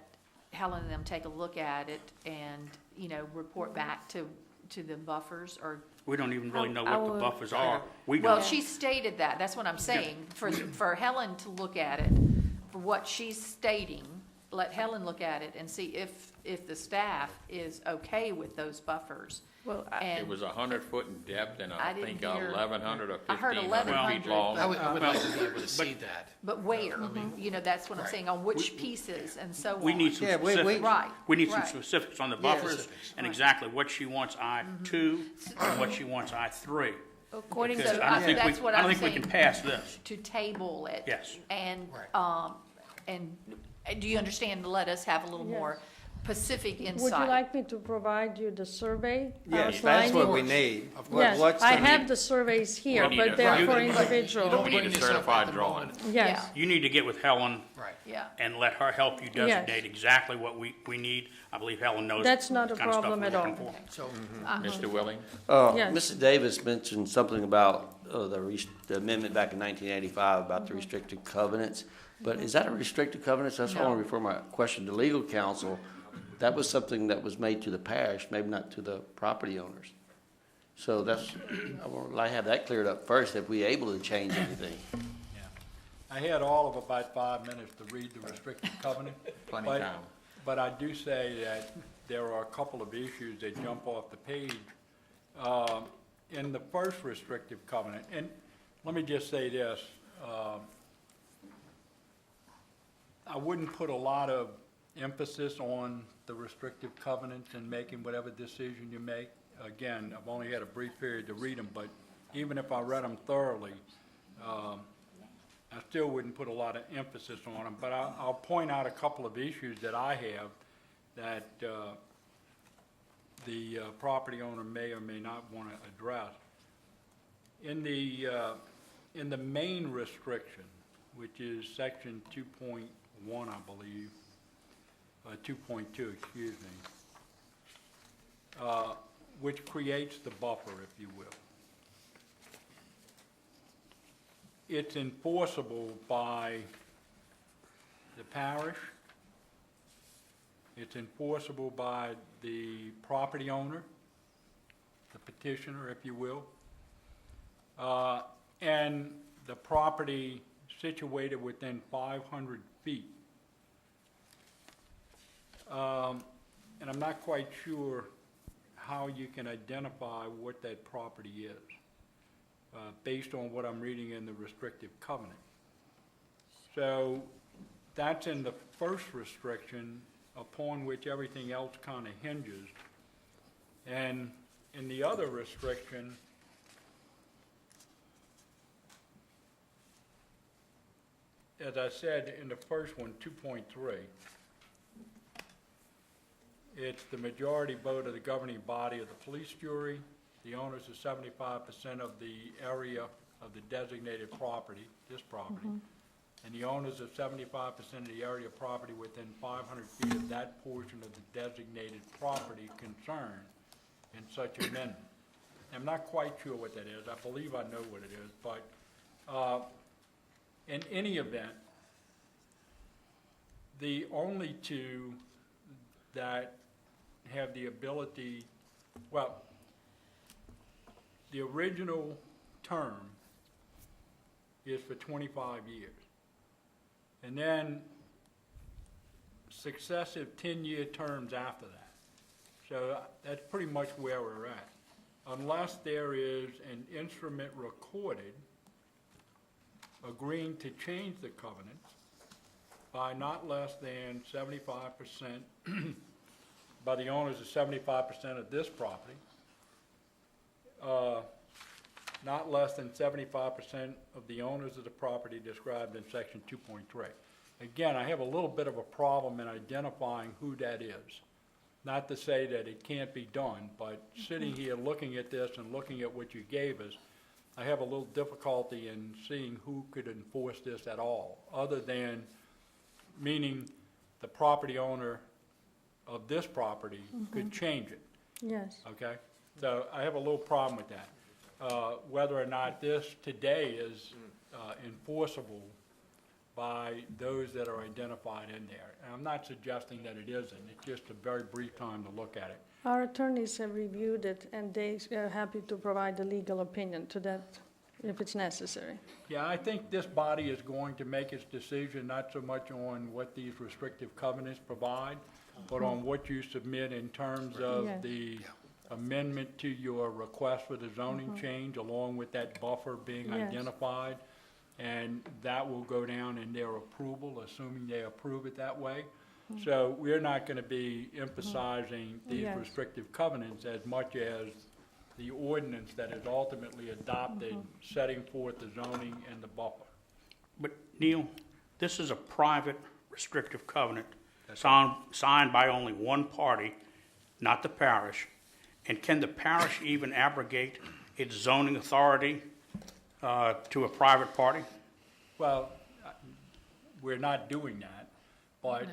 Helen and them take a look at it and, report back to the buffers, or We don't even really know I what the would- buffers are. We well, don't. she stated that, that's what I'm saying, for Helen to look at it, for what she's stating, let Helen look at it and see if the staff is okay with those buffers. Well, It was 100 foot in depth and I I didn't think hear- 1,100 or I heard 1,500 feet 1,100, long. I would like to be able to see that. But where, that's what I'm Right. saying, on which pieces and so on. We need some Yeah, we- specifics. Right, We need some right. specifics on the Yeah. buffers Specifics. and exactly what she wants I-2 and what she wants I-3. according Because to, I don't think that's what I don't I'm think we can saying. pass this. To table it. Yes. And, Right. and do you understand, let us have a little more Yes. specific insight? Would you like me to provide you the survey? Yes, that's what we outlining? need. Yes, What's I the- have the surveys here, need but to- they're Right. for You- individual. We need bring a this up at certified the drawing. moment. Yes, You need to get with Helen Right. Yeah, and let her help you designate exactly what we need. I believe Helen knows. That's not the a kind of stuff problem we're at all. looking for. So, Mr. Willing? Yes. Mrs. Davis mentioned something about the amendment back in 1985 about the restricted covenants. But is that a restricted covenant? That's why I want to refer my question to legal counsel. That was something that was made to the parish, maybe not to the property owners. So I would like to have that cleared up first, if we're able to change anything. I had all of about 5 minutes to read the restricted covenant. Plenty of time. But I do say that there are a couple of issues that jump off the page. In the first restrictive covenant, and let me just say this, I wouldn't put a lot of emphasis on the restrictive covenants in making whatever decision you make. Again, I've only had a brief period to read them, but even if I read them thoroughly, I still wouldn't put a lot of emphasis on them. But I'll point out a couple of issues that I have that the property owner may or may not want to address. In the main restriction, which is section 2.1, I believe, 2.2, excuse me, which creates the buffer, if you will. It's enforceable by the parish. It's enforceable by the property owner, the petitioner, if you will, and the property situated within 500 feet. And I'm not quite sure how you can identify what that property is, based on what I'm reading in the restrictive covenant. So that's in the first restriction, upon which everything else kind of hinges. And in the other restriction, as I said in the first one, 2.3, it's the majority vote of the governing body of the police jury. The owners of 75% of the area of the designated property, this property, and the owners of 75% of the area of property within 500 feet of that portion of the designated property concerned in such amendment. I'm not quite sure what that is. I believe I know what it is, but in any event, the only two that have the ability, well, the original term is for 25 years. And then successive 10-year terms after that. So that's pretty much where we're at. Unless there is an instrument recorded agreeing to change the covenant by not less than 75%, by the owners of 75% of this property, not less than 75% of the owners of the property described in section 2.3. Again, I have a little bit of a problem in identifying who that is. Not to say that it can't be done, but sitting here looking at this and looking at what you gave us, I have a little difficulty in seeing who could enforce this at all, other than meaning the property owner of this property could change it, Yes. okay? So I have a little problem with that. Whether or not this today is enforceable by those that are identified in there. And I'm not suggesting that it isn't, it's just a very brief time to look at it. Our attorneys have reviewed it, and they are happy to provide a legal opinion to that if it's necessary. Yeah, I think this body is going to make its decision not so much on what these restrictive covenants provide, but on what you submit in terms of Yes. the amendment to your request for the zoning change, along with that buffer being Yes. identified. And that will go down in their approval, assuming they approve it that way. So we're not going to be emphasizing these Yes. restrictive covenants as much as the ordinance that is ultimately adopted, setting forth the zoning and the buffer. But Neil, this is a private restrictive covenant signed by only one party, not the parish. And can the parish even abrogate its zoning authority to a private party? Well, we're not doing that, but,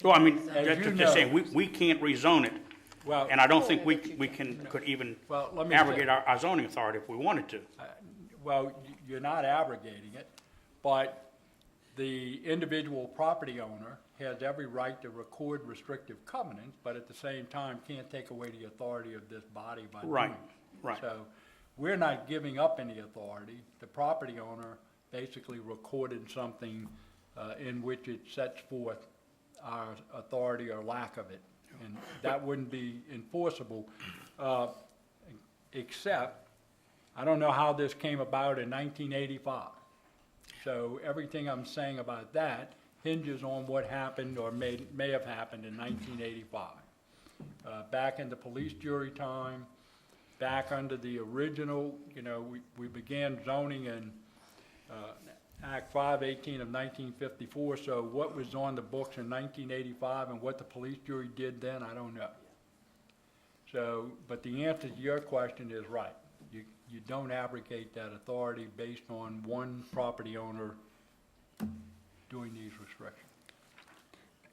Well, I mean, As you just know- saying, we can't rezone it, well, and I don't think we could even well, let me abrogate say, our zoning authority if we wanted to. well, you're not abrogating it, but the individual property owner has every right to record restrictive covenants, but at the same time can't take away the authority of this body by doing Right, it. right. So we're not giving up any authority. The property owner basically recorded something in which it sets forth our authority or lack of it. And that wouldn't be enforceable, except, I don't know how this came about in 1985. So everything I'm saying about that hinges on what happened or may have happened in 1985. Back in the police jury time, back under the original, we began zoning in Act 518 of 1954, so what was on the books in 1985 and what the police jury did then, I don't know. So, but the answer to your question is right. You don't abrogate that authority based on one property owner doing these restrictions.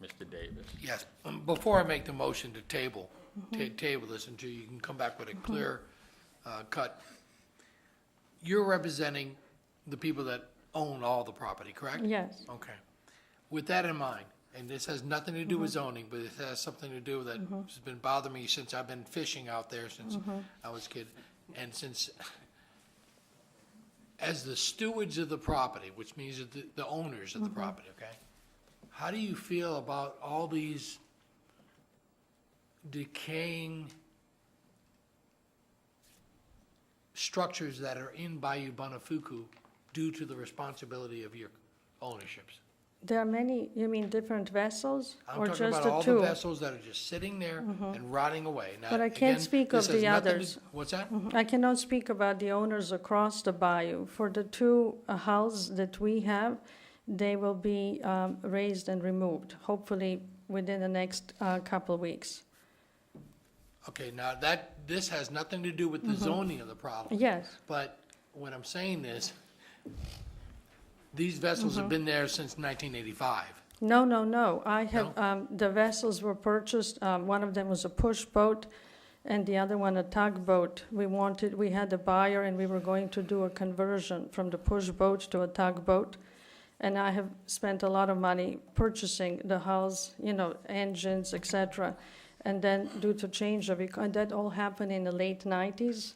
Mr. Davis. Yes, before I make the motion to table this until you can come back with a clear cut, you're representing the people that own all the property, correct? Yes. Okay. With that in mind, and this has nothing to do with zoning, but it has something to do that has been bothering me since I've been fishing out there since I was a kid. And since, as the stewards of the property, which means the owners of the property, okay? How do you feel about all these decaying structures that are in Bayou Bonafuku due to the responsibility of your ownerships? There are many, you mean different vessels I'm or talking just about the all the two? vessels that are just sitting there and rotting away. Now, But I can't again, speak this of has the nothing to- others. What's that? I cannot speak about the owners across the bayou. For the two houses that we have, they will be raised and removed, hopefully within the next couple of weeks. Okay, now this has nothing to do with the zoning of the problem. Yes. But what I'm saying is, these vessels have been there since 1985. No. I have, the vessels were purchased, one of them was a push boat and the other one a tugboat. We had a buyer and we were going to do a conversion from the push boat to a tugboat. And I have spent a lot of money purchasing the hulls, engines, etc. And then due to change of it, and that all happened in the late 90s.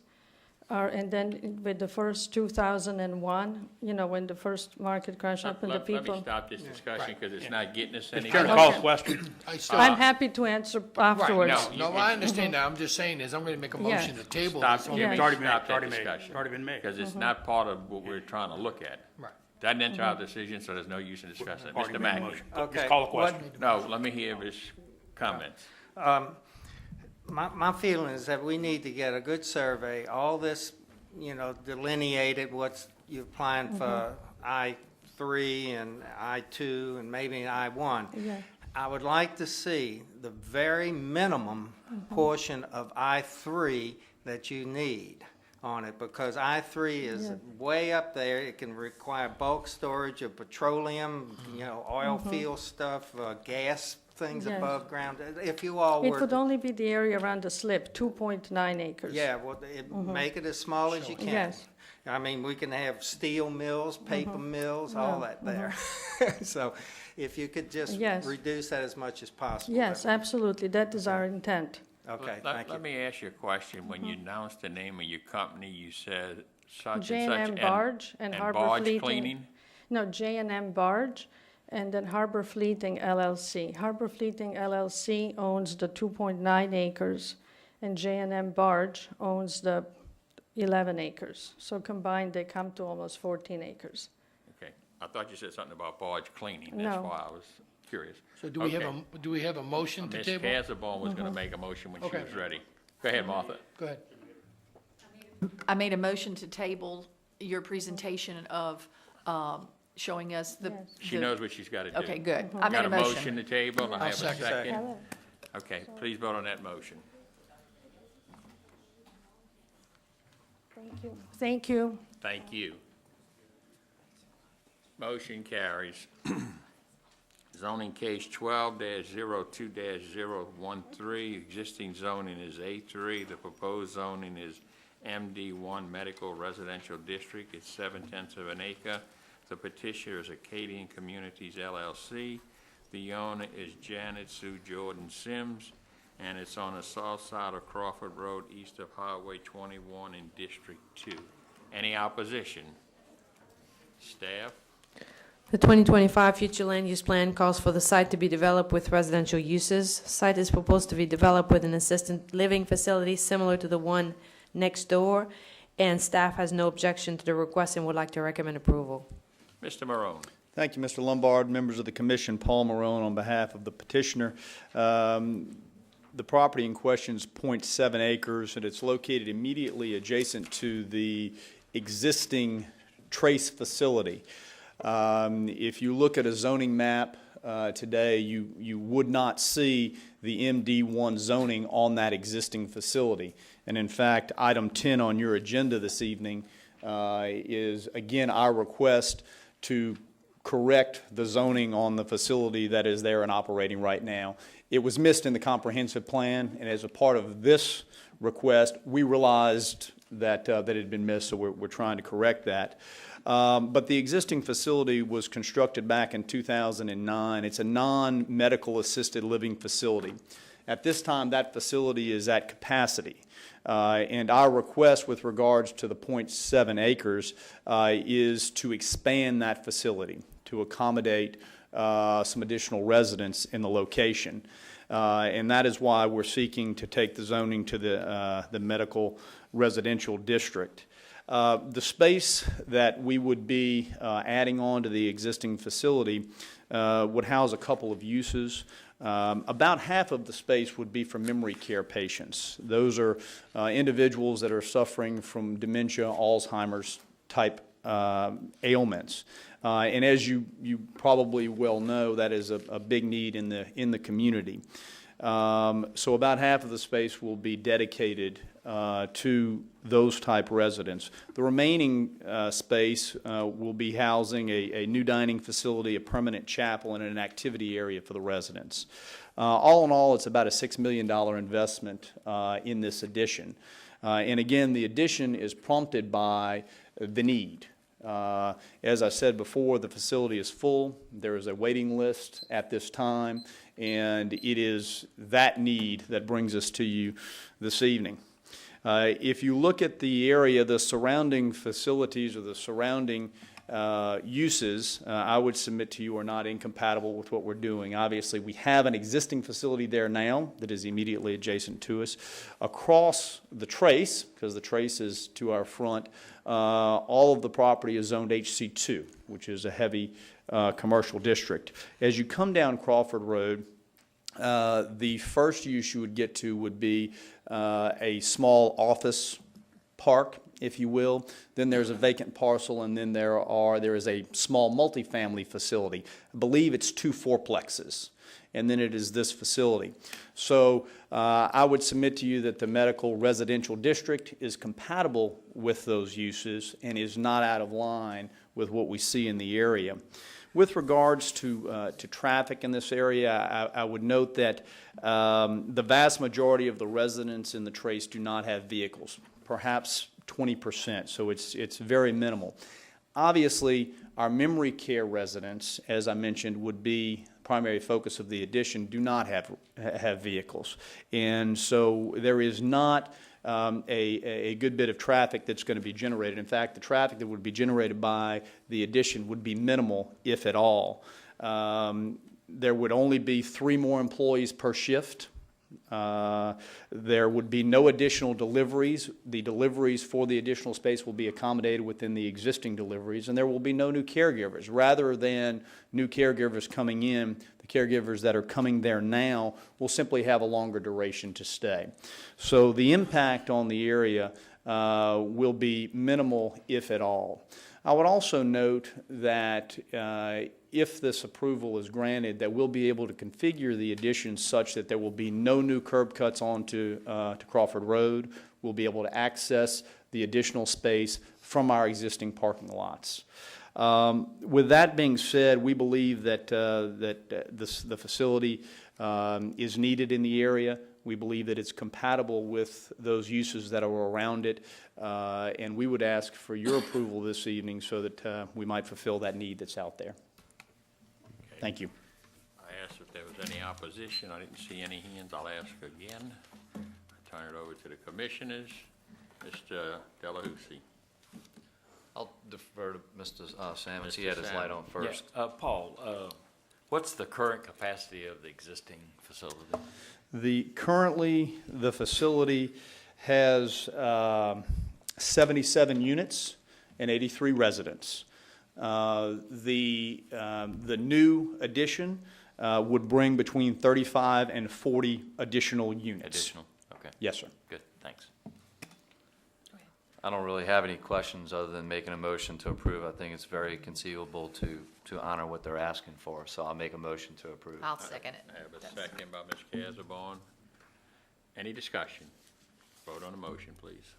and then with the first 2001, when the first market crash happened, the Let people. me stop this discussion, because it's not getting us If anywhere. you're going to call a question, I'm happy to answer afterwards. Right, no, I understand that. I'm just saying is I'm going to make a motion to table Stop, this. give Yes. me, It's already been stop made, that already made, discussion. already been made. Because it's not part of what we're trying to look at. Right. Doesn't enter our decision, so there's no use in discussing it. Already Mr. made a Mackey? motion. Okay, Just call the what- question. No, let me hear his comments. My feeling is that we need to get a good survey, all this, delineated, what's, you're applying for I-3 and I-2 and maybe I-1. Yeah. I would like to see the very minimum portion of I-3 that you need on it, because I-3 is way up there. It can require bulk storage of petroleum, oil field stuff, gas things Yes. above ground. If you all It were, would only be the area around the slip, 2.9 acres. yeah, well, make it as small as you can. Yes. I mean, we can have steel mills, paper mills, all that there. So if you could just Yes. reduce that as much as possible. Yes, that would- absolutely. That is our intent. Okay, thank you. Let me ask you a question. When you announced the name of your company, you said such and such. J&M Barge and Harbor barge Fleeting. cleaning? No, J&M Barge, and then Harbor Fleeting LLC. Harbor Fleeting LLC owns the 2.9 acres, and J&M Barge owns the 11 acres. So combined, they come to almost 14 acres. Okay. I thought you said something about barge cleaning. No. That's why I was curious. So do we have a motion to Ms. table? Casabon was going to make a motion when she Okay. was ready. Go ahead, Martha. Go ahead. I made a motion to table your presentation of showing us the. Yes. She the- knows what she's got to do. Okay, good. I made Got a a motion to table, and I I'll have a second. second. Okay, please vote on that motion. Thank you. Thank you. Thank you. Motion carries. Zoning case 12-02-013, existing zoning is A3, the proposed zoning is MD1 Medical Residential District, it's 7/10 of an acre. The petitioner is Acadian Communities LLC. The owner is Janet Sue Jordan Sims, and it's on the south side of Crawford Road, east of Highway 21 in District 2. Any opposition? Staff? The 2025 future land use plan calls for the site to be developed with residential uses. Site is proposed to be developed with an assisted living facility similar to the one next door, and staff has no objection to the request and would like to recommend approval. Mr. Marone? Thank you, Mr. Lombard, members of the commission. Paul Marone on behalf of the petitioner. The property in question is 0.7 acres, and it's located immediately adjacent to the existing trace facility. If you look at a zoning map today, you would not see the MD1 zoning on that existing facility. And in fact, item 10 on your agenda this evening is, again, our request to correct the zoning on the facility that is there and operating right now. It was missed in the comprehensive plan, and as a part of this request, we realized that it had been missed, so we're trying to correct that. But the existing facility was constructed back in 2009. It's a non-medical assisted living facility. At this time, that facility is at capacity. And our request with regards to the 0.7 acres is to expand that facility to accommodate some additional residents in the location. And that is why we're seeking to take the zoning to the medical residential district. The space that we would be adding on to the existing facility would house a couple of uses. About half of the space would be for memory care patients. Those are individuals that are suffering from dementia, Alzheimer's type ailments. And as you probably well know, that is a big need in the community. So about half of the space will be dedicated to those type residents. The remaining space will be housing a new dining facility, a permanent chapel, and an activity area for the residents. All in all, it's about a $6 million investment in this addition. And again, the addition is prompted by the need. As I said before, the facility is full. There is a waiting list at this time, and it is that need that brings us to you this evening. If you look at the area, the surrounding facilities or the surrounding uses, I would submit to you are not incompatible with what we're doing. Obviously, we have an existing facility there now that is immediately adjacent to us. Across the trace, because the trace is to our front, all of the property is zoned HC2, which is a heavy commercial district. As you come down Crawford Road, the first use you would get to would be a small office park, if you will. Then there's a vacant parcel, and then there is a small multifamily facility. I believe it's 2 fourplexes, and then it is this facility. So I would submit to you that the medical residential district is compatible with those uses and is not out of line with what we see in the area. With regards to traffic in this area, I would note that the vast majority of the residents in the trace do not have vehicles, perhaps 20%, so it's very minimal. Obviously, our memory care residents, as I mentioned, would be primary focus of the addition, do not have vehicles. And so there is not a good bit of traffic that's going to be generated. In fact, the traffic that would be generated by the addition would be minimal, if at all. There would only be 3 more employees per shift. There would be no additional deliveries. The deliveries for the additional space will be accommodated within the existing deliveries, and there will be no new caregivers. Rather than new caregivers coming in, the caregivers that are coming there now will simply have a longer duration to stay. So the impact on the area will be minimal, if at all. I would also note that if this approval is granted, that we'll be able to configure the addition such that there will be no new curb cuts onto to Crawford Road. We'll be able to access the additional space from our existing parking lots. With that being said, we believe that the facility is needed in the area. We believe that it's compatible with those uses that are around it, and we would ask for your approval this evening so that we might fulfill that need that's out there. Okay. Thank you. I asked if there was any opposition. I didn't see any hands. I'll ask again. I turn it over to the commissioners. Mr. Delahousie. I'll defer to Mr. Salmons. He had his light on first. Yeah. Paul, what's the current capacity of the existing facility? Currently, the facility has 77 units and 83 residents. The new addition would bring between 35 and 40 additional units. Additional, okay. Yes, sir. Good, thanks. I don't really have any questions other than making a motion to approve. I think it's very conceivable to honor what they're asking for, so I'll make a motion to approve. I'll second it. I have a second by Ms. Casabon. Any discussion? Vote on the motion, please.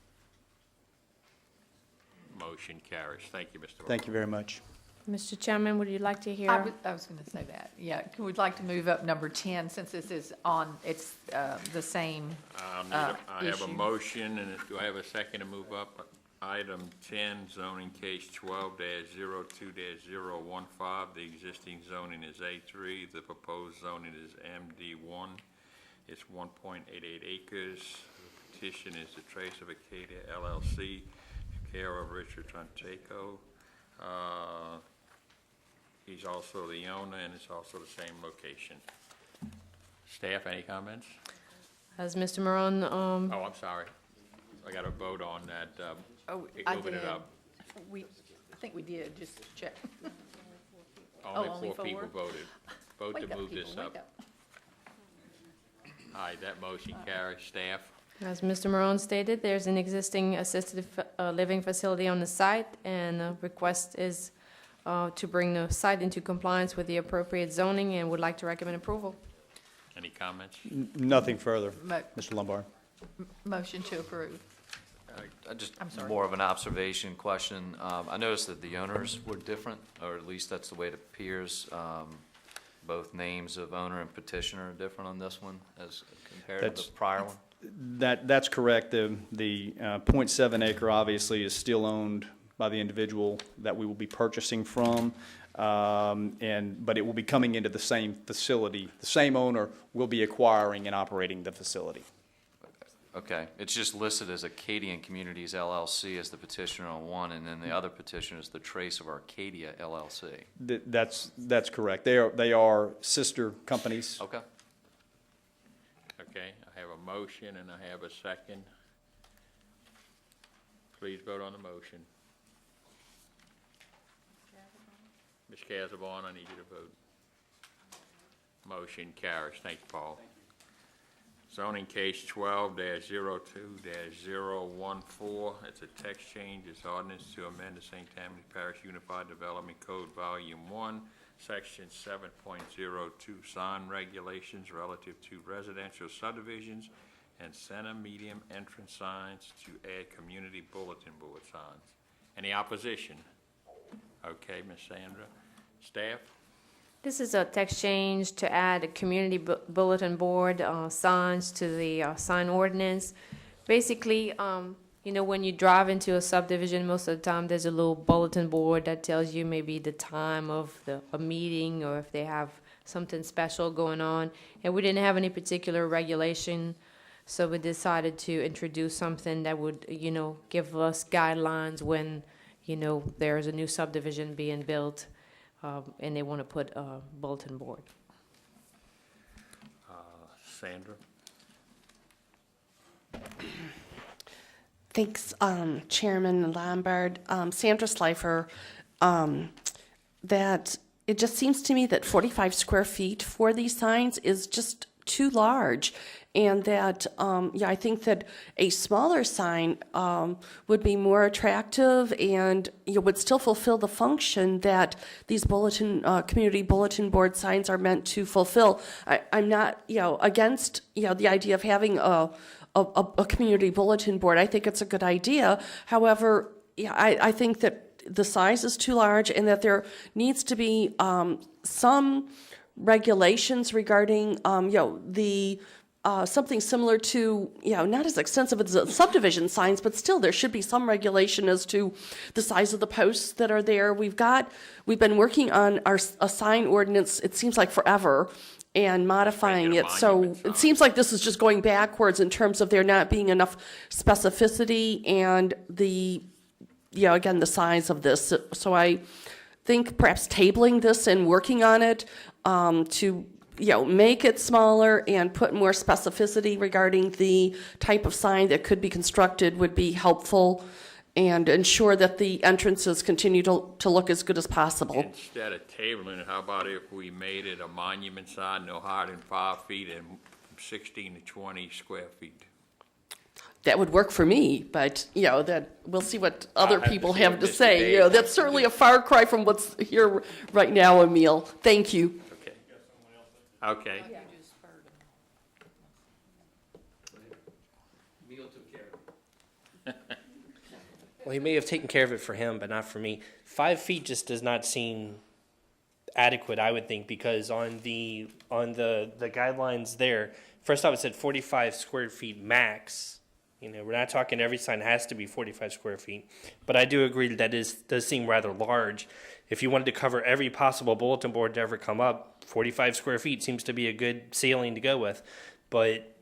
Motion carries. Thank you, Mr. Thank you very much. Mr. Chairman, would you like to hear? I was going to say that. Yeah, we'd like to move up number 10 since this is on, it's the same I have a issue. motion, and do I have a second to move up? Item 10, zoning case 12-02-015. The existing zoning is A3. The proposed zoning is MD1. It's 1.88 acres. The petition is the Trace of Acadia LLC, care of Richard Tranteco. He's also the owner, and it's also the same location. Staff, any comments? As Mr. Morone, Oh, I'm sorry. I got to vote on that. I Moving did. it up. I think we did, just check. Only four people voted. Vote Wake to up, move people, this wake up. All right, that motion carries. Staff? as Mr. Morone stated, there's an existing assisted living facility on the site, and the request is to bring the site into compliance with the appropriate zoning, and would like to recommend approval. Any comments? Nothing further, Mr. Lombard. Motion to approve. I'm sorry. More of an observation question. I noticed that the owners were different, or at least that's the way it appears. Both names of owner and petitioner are different on this one as compared to the prior one. That's correct. The 0.7 acre obviously is still owned by the individual that we will be purchasing from, but it will be coming into the same facility. The same owner will be acquiring and operating the facility. Okay, it's just listed as Acadian Communities LLC as the petitioner on one, and then the other petitioner is the Trace of Arcadia LLC. That's correct. They are sister companies. Okay. Okay, I have a motion and I have a second. Please vote on the motion. Ms. Casabon, I need you to vote. Motion carries. Thank you, Paul. Zoning case 12-02-014. It's a text change. It's ordinance to amend the St. Tammany Parish Unified Development Code, Volume 1, Section 7.02, sign regulations relative to residential subdivisions and center medium entrance signs to add community bulletin board signs. Any opposition? Okay, Ms. Sandra. Staff? This is a text change to add a community bulletin board signs to the sign ordinance. Basically, when you drive into a subdivision, most of the time there's a little bulletin board that tells you maybe the time of a meeting or if they have something special going on. And we didn't have any particular regulation, so we decided to introduce something that would, give us guidelines when, there's a new subdivision being built. And they want to put a bulletin board. Sandra? Thanks, Chairman Lombard. Sandra Slifer, that it just seems to me that 45 square feet for these signs is just too large. And that, I think that a smaller sign would be more attractive and would still fulfill the function that these community bulletin board signs are meant to fulfill. I'm not, against, the idea of having a community bulletin board. I think it's a good idea. However, I think that the size is too large and that there needs to be some regulations regarding, something similar to, not as extensive as the subdivision signs, but still there should be some regulation as to the size of the posts that are there. We've been working on a sign ordinance, it seems like forever, and modifying it. So it seems like this is just going backwards in terms of there not being enough specificity and the size of this. So I think perhaps tabling this and working on it to make it smaller and put more specificity regarding the type of sign that could be constructed would be helpful and ensure that the entrances continue to look as good as possible. Instead of tabling it, how about if we made it a monument sign no higher than 5 feet and 16 to 20 square feet? That would work for me, but, that we'll see what other people have to say. That's certainly a far cry from what's here right now, Emil. Thank you. Okay. Well, he may have taken care of it for him, but not for me. 5 feet just does not seem adequate, I would think, because on the guidelines there, first off it said 45 square feet max. We're not talking every sign has to be 45 square feet, but I do agree that does seem rather large. If you wanted to cover every possible bulletin board to ever come up, 45 square feet seems to be a good ceiling to go with. But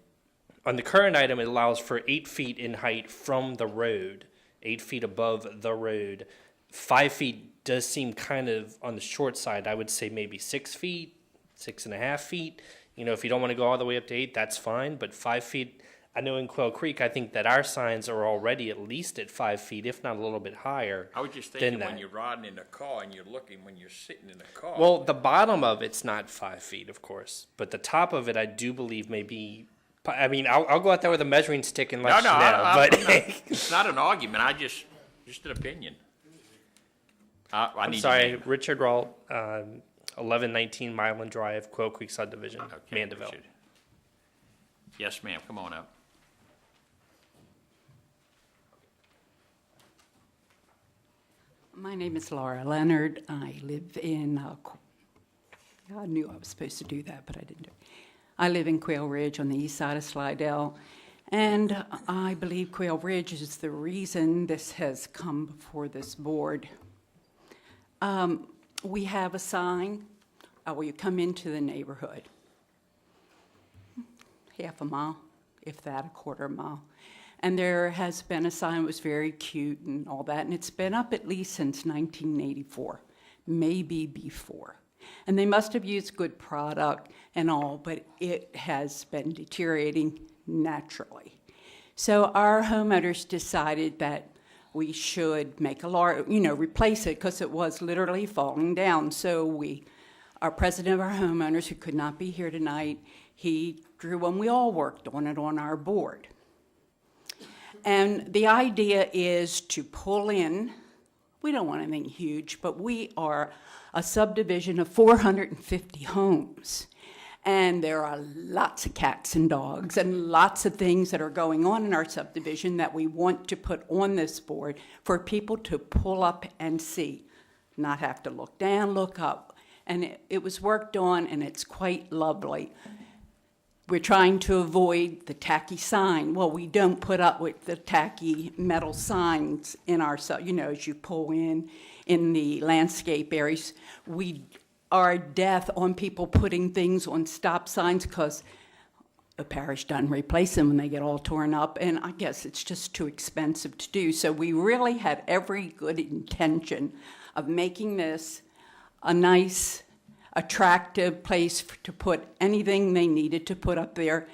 on the current item, it allows for 8 feet in height from the road, 8 feet above the road. 5 feet does seem kind of on the short side. I would say maybe 6 feet, 6.5 feet. If you don't want to go all the way up to 8, that's fine. But 5 feet, I know in Quail Creek, I think that our signs are already at least at 5 feet, if not a little bit higher. I was just thinking when you're riding in the car and you're looking when you're sitting in the car. Well, the bottom of it's not 5 feet, of course, but the top of it, I do believe may be. I mean, I'll go out there with a measuring stick and let you know. But it's not an argument. just an opinion. I'm sorry, Richard Rawl, 1119 Milan Drive, Quail Creek Subdivision, Mandeville. Richard. Yes, ma'am. Come on up. My name is Laura Leonard. I live in, I knew I was supposed to do that, but I didn't do it. I live in Quail Ridge on the east side of Slidell, and I believe Quail Ridge is the reason this has come before this board. We have a sign where you come into the neighborhood, half a mile, if that, a quarter mile. And there has been a sign that was very cute and all that, and it's been up at least since 1984, maybe before. And they must have used good product and all, but it has been deteriorating naturally. So our homeowners decided that we should make a large, replace it because it was literally falling down. So our president of our homeowners, who could not be here tonight, he drew one. We all worked on it on our board. And the idea is to pull in, we don't want anything huge, but we are a subdivision of 450 homes. And there are lots of cats and dogs and lots of things that are going on in our subdivision that we want to put on this board for people to pull up and see, not have to look down, look up. And it was worked on, and it's quite lovely. We're trying to avoid the tacky sign. Well, we don't put up with the tacky metal signs in our, as you pull in the landscape areas. We are death on people putting things on stop signs because the parish doesn't replace them when they get all torn up, and I guess it's just too expensive to do. So we really had every good intention of making this a nice, attractive place to put anything they needed to put up there.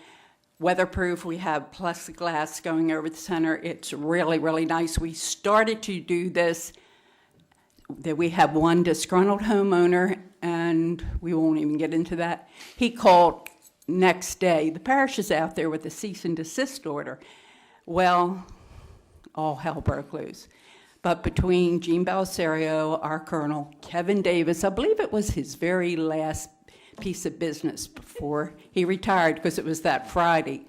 Weatherproof, we have plexiglass going over the center. It's really, really nice. We started to do this. That we have one disgruntled homeowner, and we won't even get into that. He called next day. The parish is out there with a cease and desist order. Well, all hell broke loose. But between Gene Belisario, our colonel, Kevin Davis, I believe it was his very last piece of business before he retired, because it was that Friday,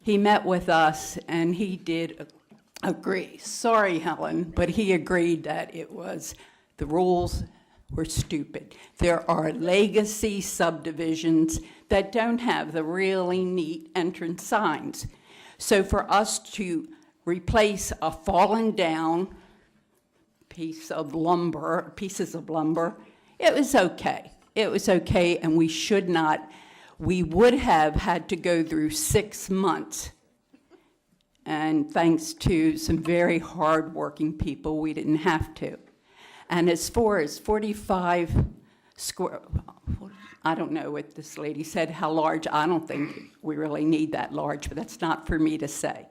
he met with us and he did agree. Sorry, Helen, but he agreed that the rules were stupid. There are legacy subdivisions that don't have the really neat entrance signs. So for us to replace a fallen down pieces of lumber, it was okay. It was okay, and we would have had to go through 6 months. And thanks to some very hard-working people, we didn't have to. And as far as 45 square, I don't know what this lady said, how large. I don't think we really need that large, but that's not for me to say.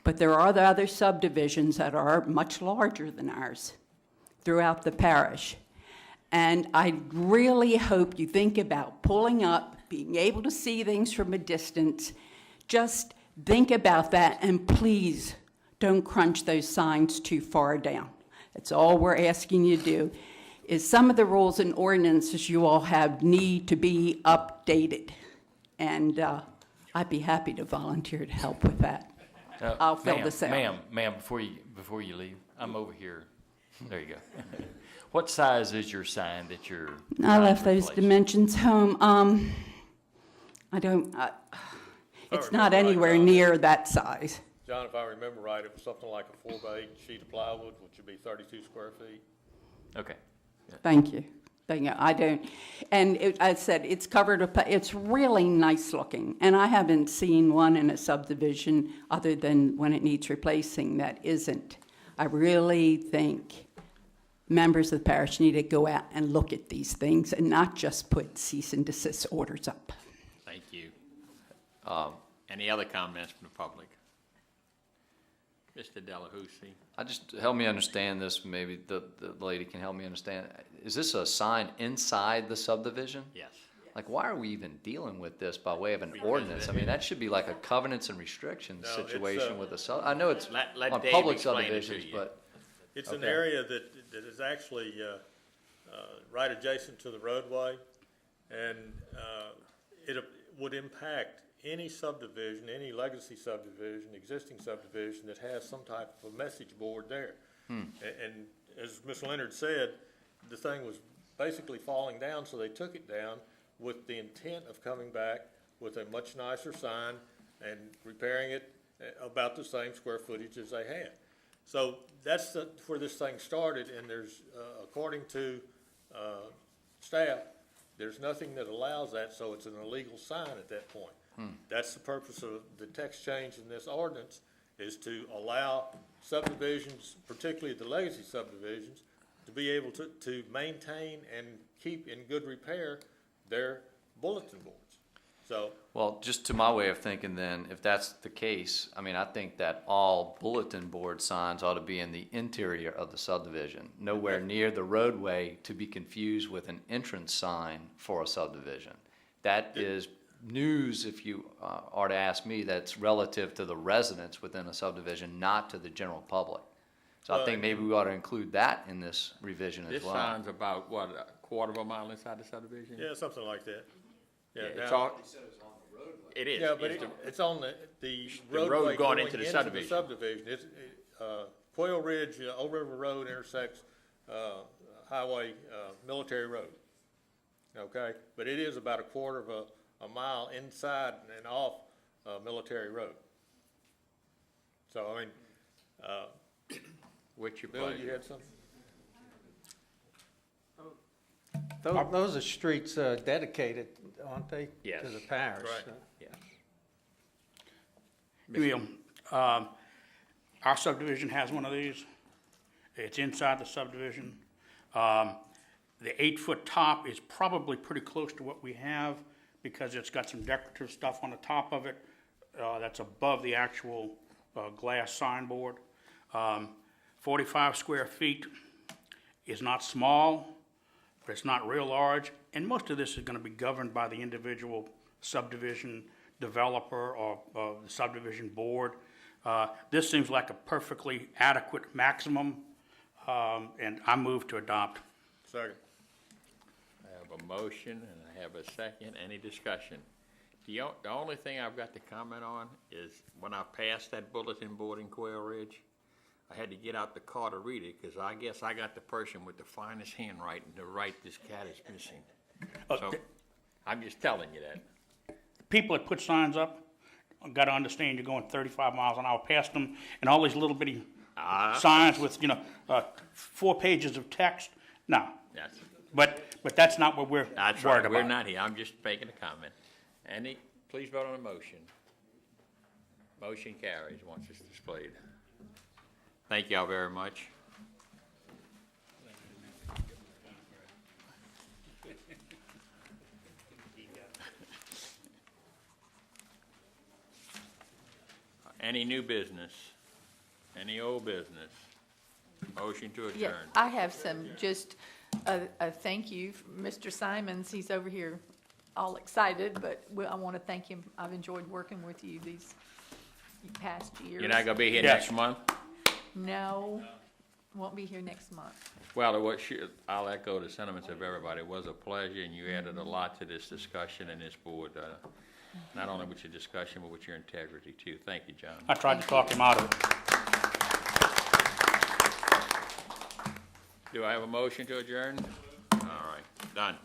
But there are the other subdivisions that are much larger than ours throughout the parish. And I really hope you think about pulling up, being able to see things from a distance. Just think about that, and please don't crunch those signs too far down. That's all we're asking you to do, is some of the rules and ordinances you all have need to be updated. And I'd be happy to volunteer to help with that. I'll fill this out. Ma'am, before you leave, I'm over here. There you go. What size is your sign that you're I left those dimensions home. It's not anywhere near that size. John, if I remember right, it was something like a 4x8 sheet of plywood, which would be 32 square feet. Okay. Yeah. Thank you. I don't, and I said, it's covered up, it's really nice looking. And I haven't seen one in a subdivision other than when it needs replacing that isn't. I really think members of the parish need to go out and look at these things and not just put cease and desist orders up. Thank you. Any other comments from the public? Mr. Delahousie. Help me understand this, maybe the lady can help me understand. Is this a sign inside the subdivision? Yes. Like, why are we even dealing with this by way of an ordinance? I mean, that should be like a covenants and restrictions situation with a I know it's let on Dave public explain it to subdivisions, you. but. It's Okay. an area that is actually right adjacent to the roadway, and it would impact any subdivision, any legacy subdivision, existing subdivision that has some type of a message board there. And as Ms. Leonard said, the thing was basically falling down, so they took it down with the intent of coming back with a much nicer sign and repairing it about the same square footage as they had. So that's where this thing started, and there's, according to staff, There's nothing that allows that, so it's an illegal sign at that point. That's the purpose of the text change in this ordinance, is to allow subdivisions, particularly the legacy subdivisions, to be able to maintain and keep in good repair their bulletin boards. So, Well, just to my way of thinking then, if that's the case, I mean, I think that all bulletin board signs ought to be in the interior of the subdivision, nowhere near the roadway to be confused with an entrance sign for a subdivision. That is news, if you are to ask me, that's relative to the residents within a subdivision, not to the general public. So I think maybe we ought to include that in this revision as This well. sign's about, what, a quarter of a mile inside the subdivision? yeah, something like that. Yeah, It's now- all, it is. Yeah, but it's on the roadway going into the subdivision. subdivision. It's, Quail Ridge, Old River Road intersects, Highway, Military Road. Okay, but it is about a quarter of a mile inside and off, Military Road. So, I mean, What's your Bill, pleasure? you had something? Those are streets dedicated, aren't they? Yes. To the parish. Right. so. Yes. Our subdivision has one of these. It's inside the subdivision. The 8-foot top is probably pretty close to what we have because it's got some decorative stuff on the top of it that's above the actual glass signboard. 45 square feet is not small, but it's not real large. And most of this is going to be governed by the individual subdivision developer or the subdivision board. This seems like a perfectly adequate maximum, and I move to adopt. Second. I have a motion and I have a second. Any discussion? The only thing I've got to comment on is when I passed that bulletin board in Quail Ridge, I had to get out the car to read it because I guess I got the person with the finest handwriting to write "this cat is missing." So I'm just telling you that. People that put signs up got to understand you're going 35 miles an hour past them, and all these little bitty signs with 4 pages of text. No, Yes. but that's not what we're That's worried right. about. We're not here. I'm just making a comment. Please vote on the motion. Motion carries once it's displayed. Thank y'all very much. Any new business? Any old business? Motion to Yeah, adjourn. I have some, just a thank you, Mr. Simons, he's over here all excited, but I want to thank him. I've enjoyed working with you these past years. You're not gonna be here Yes. next month? No, won't be here next month. Well, I'll echo the sentiments of everybody. It was a pleasure, and you added a lot to this discussion and this board, not only with your discussion, but with your integrity, too. Thank you, John. I tried to talk him out of it. Do I have a motion to adjourn? All right, done.